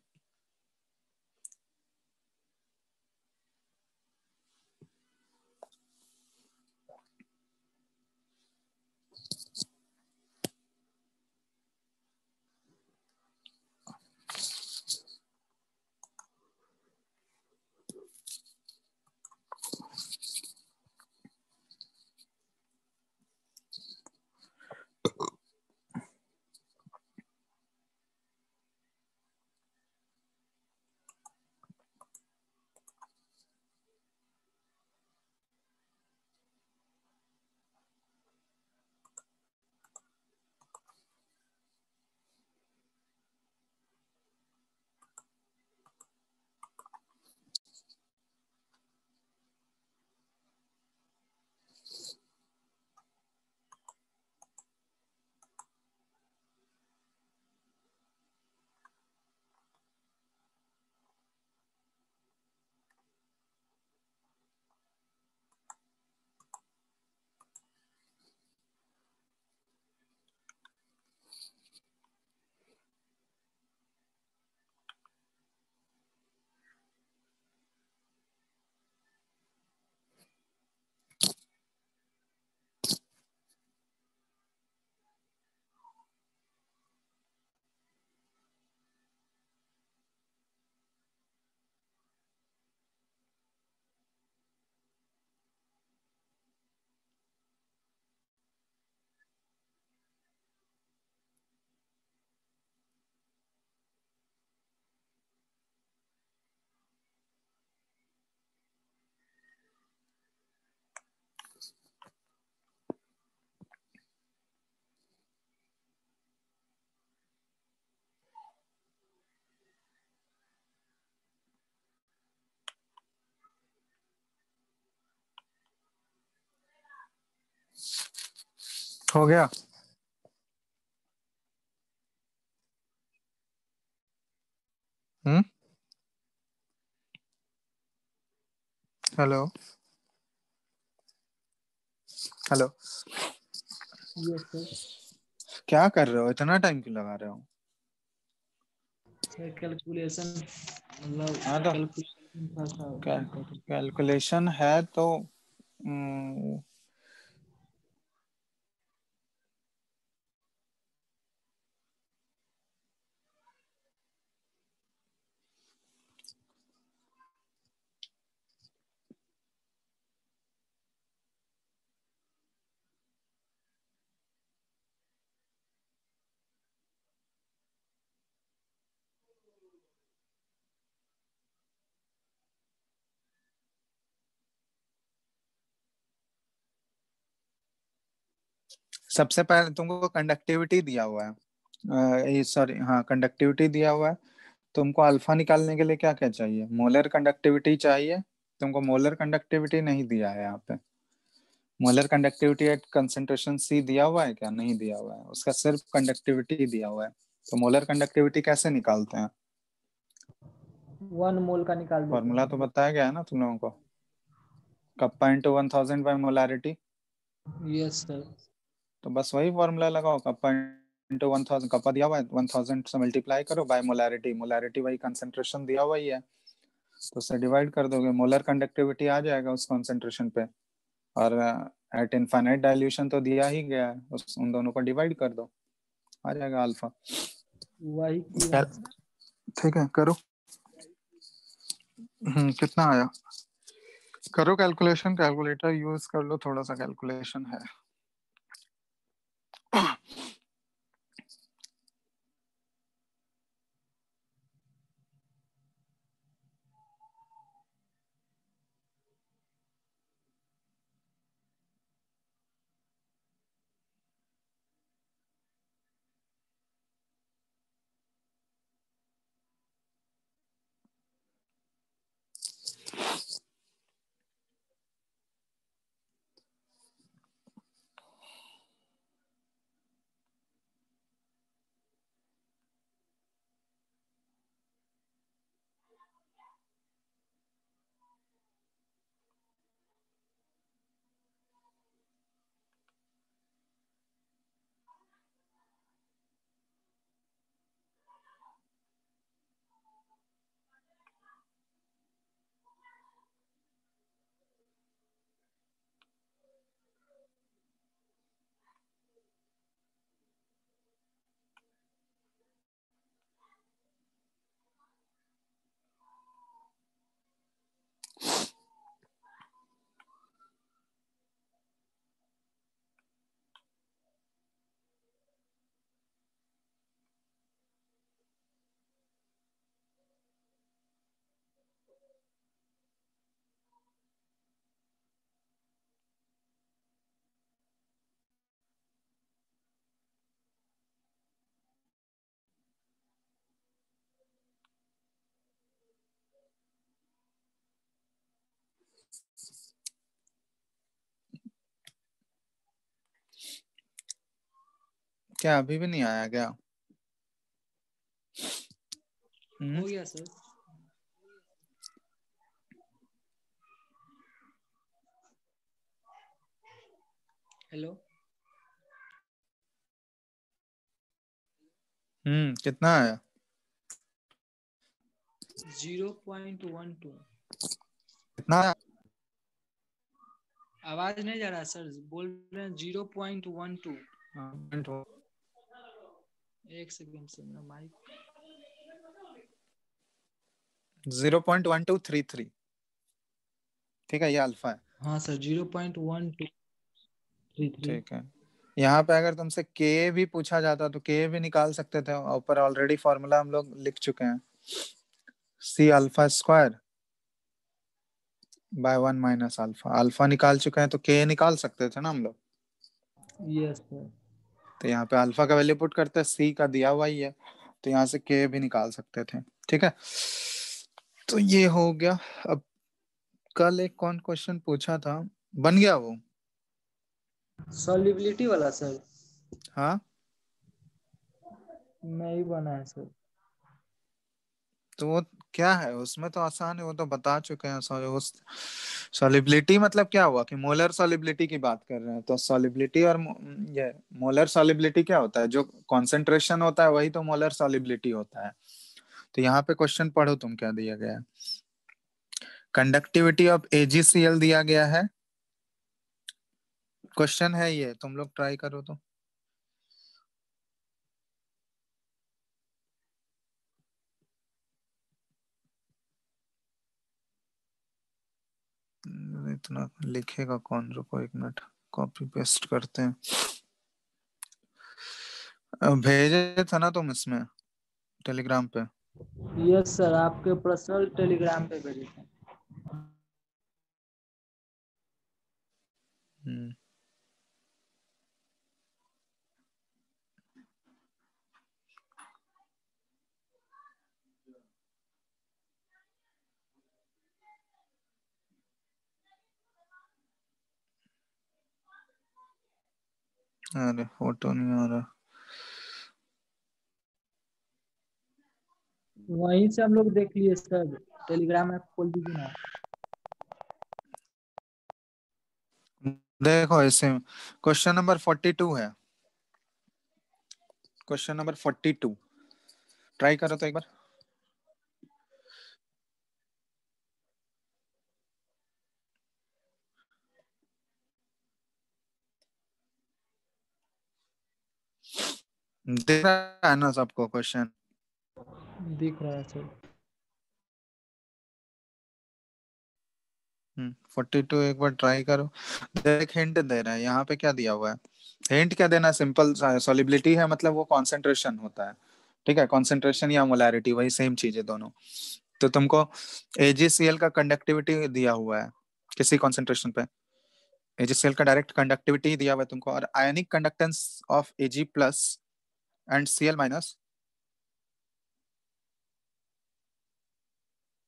हो गया। Hello hello. Yes sir. क्या कर रहे हो, इतना टाइम क्यों लगा रहे हो? सर कैलकुलेशन, मतलब हाँ तो कैलकुलेशन था कैलकुलेशन है तो हम्म, सबसे पहले तुमको कंडक्टिविटी दिया हुआ है। ये सॉरी, हाँ कंडक्टिविटी दिया हुआ है। तुमको अल्फा निकालने के लिए क्या क्या चाहिए? मोलर कंडक्टिविटी चाहिए। तुमको मोलर कंडक्टिविटी नहीं दिया है यहाँ पे। मोलर कंडक्टिविटी एट कंसेंट्रेशन सी दिया हुआ है क्या? नहीं दिया हुआ है, उसका सिर्फ कंडक्टिविटी दिया हुआ है। तो मोलर कंडक्टिविटी कैसे निकालते हैं? 1 मोल का निकाल देते फॉर्मूला तो हैं। बताया गया है ना तुम लोगों को। Kappa into 1000 by molarity. Yes sir. तो बस वही फॉर्मूला लगाओ, कप्पा इंटू 1000। कप्पा दिया हुआ है, 1000 से मल्टीप्लाई करो बाय मोलारिटी। मोलारिटी वही कंसेंट्रेशन दिया हुआ ही है, तो उससे डिवाइड कर दोगे, मोलर कंडक्टिविटी आ जाएगा उस कंसेंट्रेशन पे। और एट इनफाइनाइट डाइल्यूशन तो दिया ही गया है, उस उन दोनों को डिवाइड कर दो, आ जाएगा अल्फा। वही किया है सर। ठीक है, करो। कितना आया? करो कैलकुलेशन, कैलकुलेटर यूज कर लो, थोड़ा सा कैलकुलेशन है। क्या अभी भी नहीं आया क्या? हो गया सर। हेलो। कितना आया? 0.12। कितना आया? आवाज नहीं जा रहा सर, बोल रहे हैं 0.12। एक सेकंड सर, मेरा माइक। 0.1233। ठीक है, ये अल्फा है। हाँ सर, 0.1233। ठीक है। यहाँ पे अगर तुमसे के भी पूछा जाता तो के भी निकाल सकते थे, ऊपर ऑलरेडी फॉर्मूला हम लोग लिख चुके हैं, C alpha square by 1 - alpha. Alpha निकाल चुके हैं तो के निकाल सकते थे ना हम लोग। Yes sir. तो यहाँ पे अल्फा का वैल्यू पुट करते हैं, सी का दिया हुआ ही है, तो यहाँ से के भी निकाल सकते थे। ठीक है, तो ये हो गया। अब कल एक कौन क्वेश्चन पूछा था, बन गया वो? सॉल्युबिलिटी वाला सर हाँ नहीं बना है सर। तो वो क्या है उसमें, तो आसान है, वो तो बता चुके हैं। सॉलिबिलिटी मतलब क्या हुआ कि मोलर सॉलिबिलिटी की बात कर रहे हैं, तो सॉलिबिलिटी और ये मोलर सॉलिबिलिटी क्या होता है, जो कॉन्सेंट्रेशन होता है वही तो मोलर सॉलिबिलिटी होता है। तो यहाँ पे क्वेश्चन पढ़ो तुम, क्या दिया गया है। कंडक्टिविटी ऑफ AgCl दिया गया है, क्वेश्चन है ये, तुम लोग ट्राई करो तो। इतना लिखेगा कौन, रुको एक मिनट, कॉपी पेस्ट करते हैं। भेजे था ना तुम इसमें टेलीग्राम पे। यस सर, आपके पर्सनल टेलीग्राम पे भेजे थे। हम्म, अरे फोटो नहीं आ रहा। वहीं से हम लोग देख लिए सर, टेलीग्राम ऐप खोल दीजिए ना। देखो ऐसे, क्वेश्चन नंबर 42 है, क्वेश्चन नंबर 42, ट्राई करो तो एक बार। दिख रहा है ना सबको क्वेश्चन? दिख रहा है सर। 42 एक बार ट्राई करो। देख हिंट दे रहा है यहाँ पे, क्या दिया हुआ है। हिंट क्या देना, सिंपल सॉलिबिलिटी है, मतलब वो कॉन्सेंट्रेशन होता है। ठीक है, कॉन्सेंट्रेशन या मोलैरिटी वही सेम चीज है दोनों। तो तुमको AgCl का कंडक्टिविटी दिया हुआ है किसी कॉन्सेंट्रेशन पे। AgCl का डायरेक्ट कंडक्टिविटी दिया हुआ है तुमको, और ionic conductance of Ag plus and Cl minus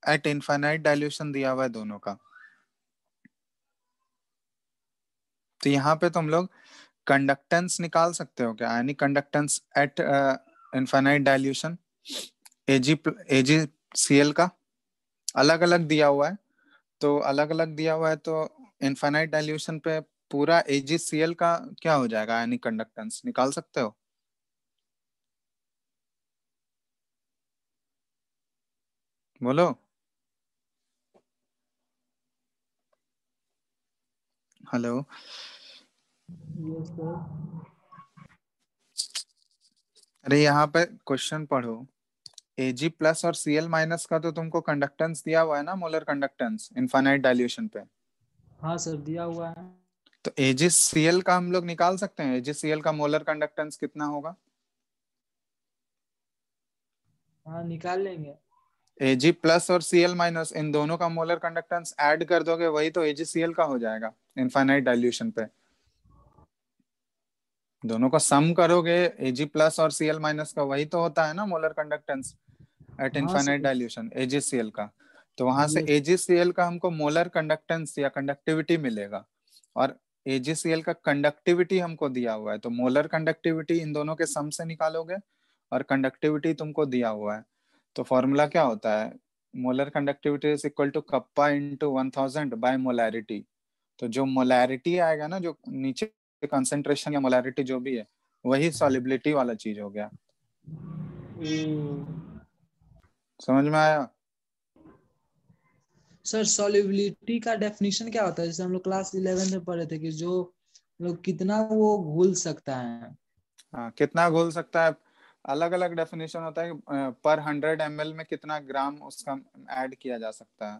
eight infinite dilution दिया हुआ है दोनों का। तो यहाँ पे तुम लोग कंडक्टेंस निकाल सकते हो क्या, यानी conductance eight infinite dilution AgCl का अलग अलग दिया हुआ है। तो अलग अलग दिया हुआ है तो इनफाइनाइट डाइल्यूशन पे पूरा AgCl का क्या हो जाएगा, यानी कंडक्टेंस निकाल सकते हो। बोलो। हेलो। Yes sir. अरे यहाँ पे क्वेश्चन पढ़ो। Ag प्लस और Cl माइनस का तो तुमको कंडक्टेंस दिया हुआ है ना, मोलर कंडक्टेंस इनफाइनाइट डाइल्यूशन पे। हाँ सर, दिया हुआ है। तो AgCl का हम लोग निकाल सकते हैं, AgCl का मोलर कंडक्टेंस कितना होगा। हाँ, निकाल लेंगे। Ag प्लस और Cl माइनस इन दोनों का मोलर कंडक्टेंस ऐड कर दोगे, वही तो AgCl का हो जाएगा इनफाइनाइट डाइल्यूशन पे। दोनों का सम करोगे, Ag प्लस और Cl माइनस का वही तो होता है ना मोलर कंडक्टेंस एट हाँ इनफाइनाइट सर। डाइल्यूशन AgCl का। तो वहां से यस। AgCl का हमको मोलर कंडक्टेंस या कंडक्टिविटी मिलेगा, और AgCl का कंडक्टिविटी हमको दिया हुआ है, तो मोलर कंडक्टिविटी इन दोनों के सम से निकालोगे, और कंडक्टिविटी तुमको दिया हुआ है। तो फॉर्मूला क्या होता है, molar conductivity is equal to kappa into 1000 by molarity. तो जो मोलैरिटी आएगा ना, जो नीचे कंसेंट्रेशन या मोलैरिटी जो भी है, वही सॉलिबिलिटी वाला चीज हो गया। समझ में आया? सर, सॉल्युबिलिटी का डेफिनेशन क्या होता है? जैसे हम लोग क्लास 11 में पढ़े थे कि जो लोग कितना वो घुल सकता है। हाँ, कितना घोल सकता है, अलग अलग डेफिनेशन होता है कि पर 100 ml में कितना ग्राम उसका ऐड किया जा सकता है।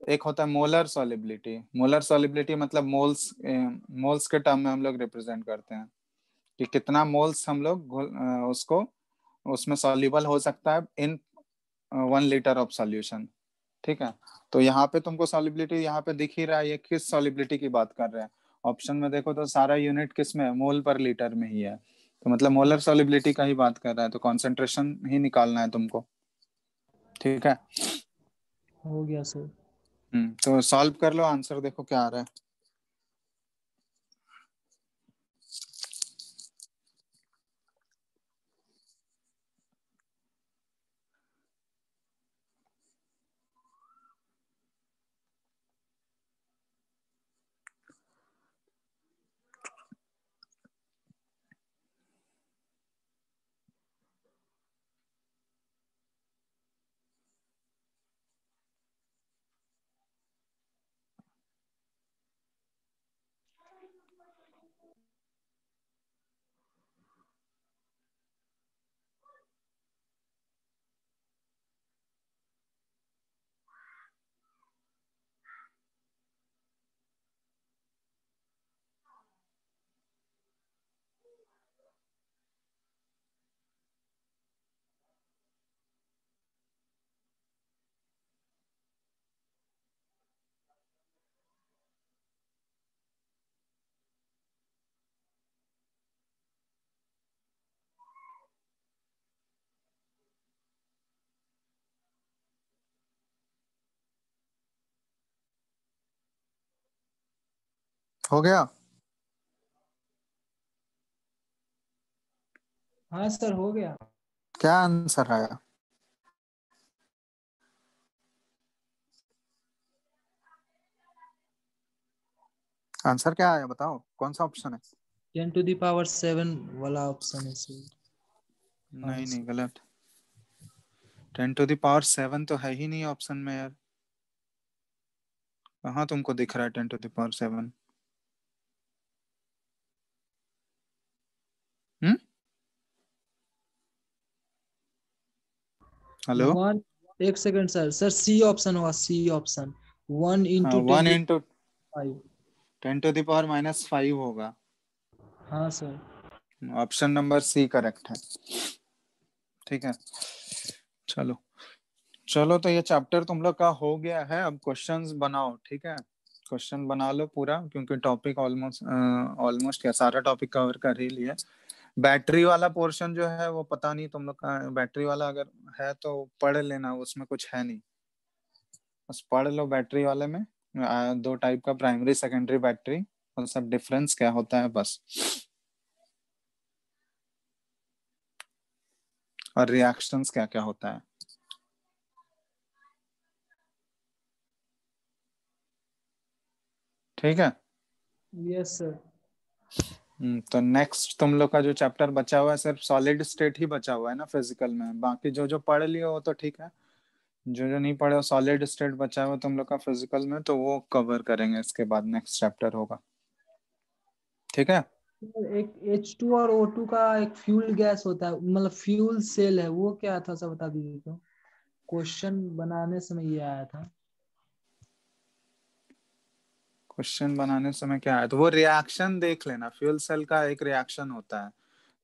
एक होता है मोलर सॉलिबिलिटी, मोलर सॉलिबिलिटी मतलब मोल्स, मोल्स के टर्म में हम लोग रिप्रेजेंट करते हैं कि कितना मोल्स हम लोग उसको उसमें सॉल्युबल हो सकता है इन 1 लीटर ऑफ सॉल्यूशन। ठीक है, तो यहाँ पे तुमको सॉलिबिलिटी यहाँ पे दिख ही रहा है, ये किस सॉलिबिलिटी की बात कर रहे हैं। ऑप्शन में देखो तो सारा यूनिट किस में है, मोल पर लीटर में ही है, तो मतलब मोलर सॉलिबिलिटी का ही बात कर रहा है, तो कॉन्सेंट्रेशन ही निकालना है तुमको। ठीक है। हो गया सर। तो सॉल्व कर लो, आंसर देखो क्या आ रहा है। हो गया? हाँ सर, हो गया। क्या आंसर आया? आंसर क्या आया बताओ, कौन सा ऑप्शन है? 10⁻7 वाला ऑप्शन है सर। हाँ नहीं सर। नहीं, गलत। 10⁻7 तो है ही नहीं ऑप्शन में यार। कहाँ तुमको दिख रहा है 10⁻7? हम्म। हेलो। वन, एक सेकंड सर, सी ऑप्शन होगा, सी ऑप्शन। वन हाँ, into ten 1 two into five 10⁻−5 होगा। हाँ सर। ऑप्शन नंबर सी करेक्ट है। ठीक है, चलो। चलो तो ये चैप्टर तुम लोग का हो गया है। अब क्वेश्चंस बनाओ, ठीक है? क्वेश्चन बना लो पूरा, क्योंकि टॉपिक ऑलमोस्ट ऑलमोस्ट क्या सारा टॉपिक कवर कर ही लिया। बैटरी वाला पोर्शन जो है वो पता नहीं तुम लोग का, बैटरी वाला अगर है तो पढ़ लेना, उसमें कुछ है नहीं। बस पढ़ लो बैटरी वाले में। दो टाइप का, प्राइमरी सेकेंडरी बैटरी, और सब डिफरेंस क्या होता है बस। और रिएक्शंस क्या क्या होता है। ठीक है। Yes sir. तो नेक्स्ट तुम लोग का जो चैप्टर बचा हुआ है सिर्फ सॉलिड स्टेट ही बचा हुआ है ना फिजिकल में। बाकी जो जो पढ़ लियो वो तो ठीक है। जो जो नहीं पढ़े, सॉलिड स्टेट बचा हुआ है तुम लोग का फिजिकल में, तो वो कवर करेंगे इसके बाद, नेक्स्ट चैप्टर होगा। ठीक है। एक H2 और O2 का एक फ्यूल गैस होता है, मतलब फ्यूल सेल है, वो क्या था सर, बता दीजिए तो। क्वेश्चन बनाने समय ये आया था। क्वेश्चन बनाने समय क्या है, तो वो रिएक्शन देख लेना। फ्यूल सेल का एक रिएक्शन होता है,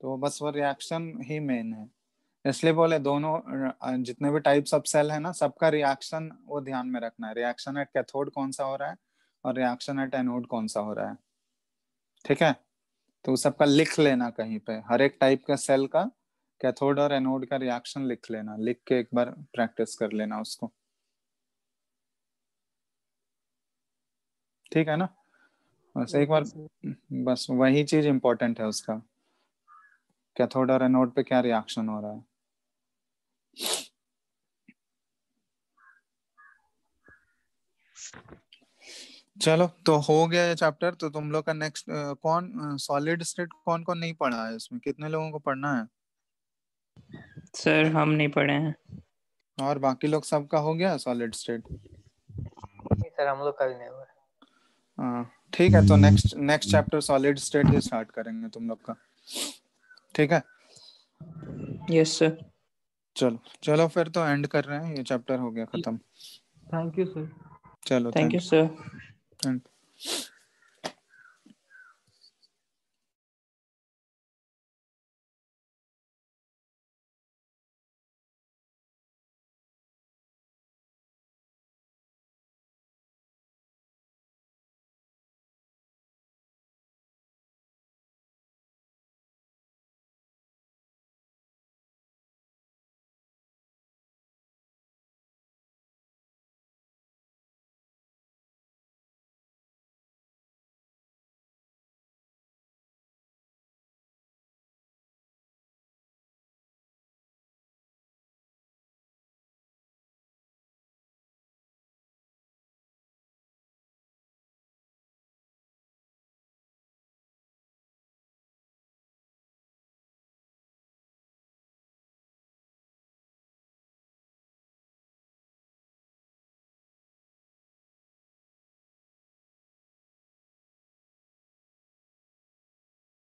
तो बस वो रिएक्शन ही मेन है। इसलिए बोले दोनों जितने भी टाइप्स ऑफ सेल है ना, सबका रिएक्शन वो ध्यान में रखना है। रिएक्शन एट कैथोड कौन सा हो रहा है, और रिएक्शन एट एनोड कौन सा हो रहा है। ठीक है। तो सबका लिख लेना कहीं पे, हर एक टाइप का सेल का कैथोड और एनोड का रिएक्शन लिख लेना, लिख के एक बार प्रैक्टिस कर लेना उसको। ठीक है ना? बस एक ओके बार, सर। बस वही चीज इंपॉर्टेंट है उसका, कैथोड और एनोड पे क्या रिएक्शन हो रहा है। चलो तो हो गया ये चैप्टर। तो तुम लोग का नेक्स्ट कौन सॉलिड स्टेट कौन कौन नहीं पढ़ा है इसमें, कितने लोगों को पढ़ना है? सर हम नहीं पढ़े हैं। और बाकी लोग सबका हो गया सॉलिड स्टेट? नहीं सर, हम लोग का भी नहीं हुआ। हाँ ठीक है, तो next next chapter solid state ही स्टार्ट करेंगे तुम लोग का। ठीक है। Yes sir. चलो चलो, फिर तो एंड कर रहे हैं, ये चैप्टर हो गया खत्म। Thank you sir. चलो thank you thank sir. You.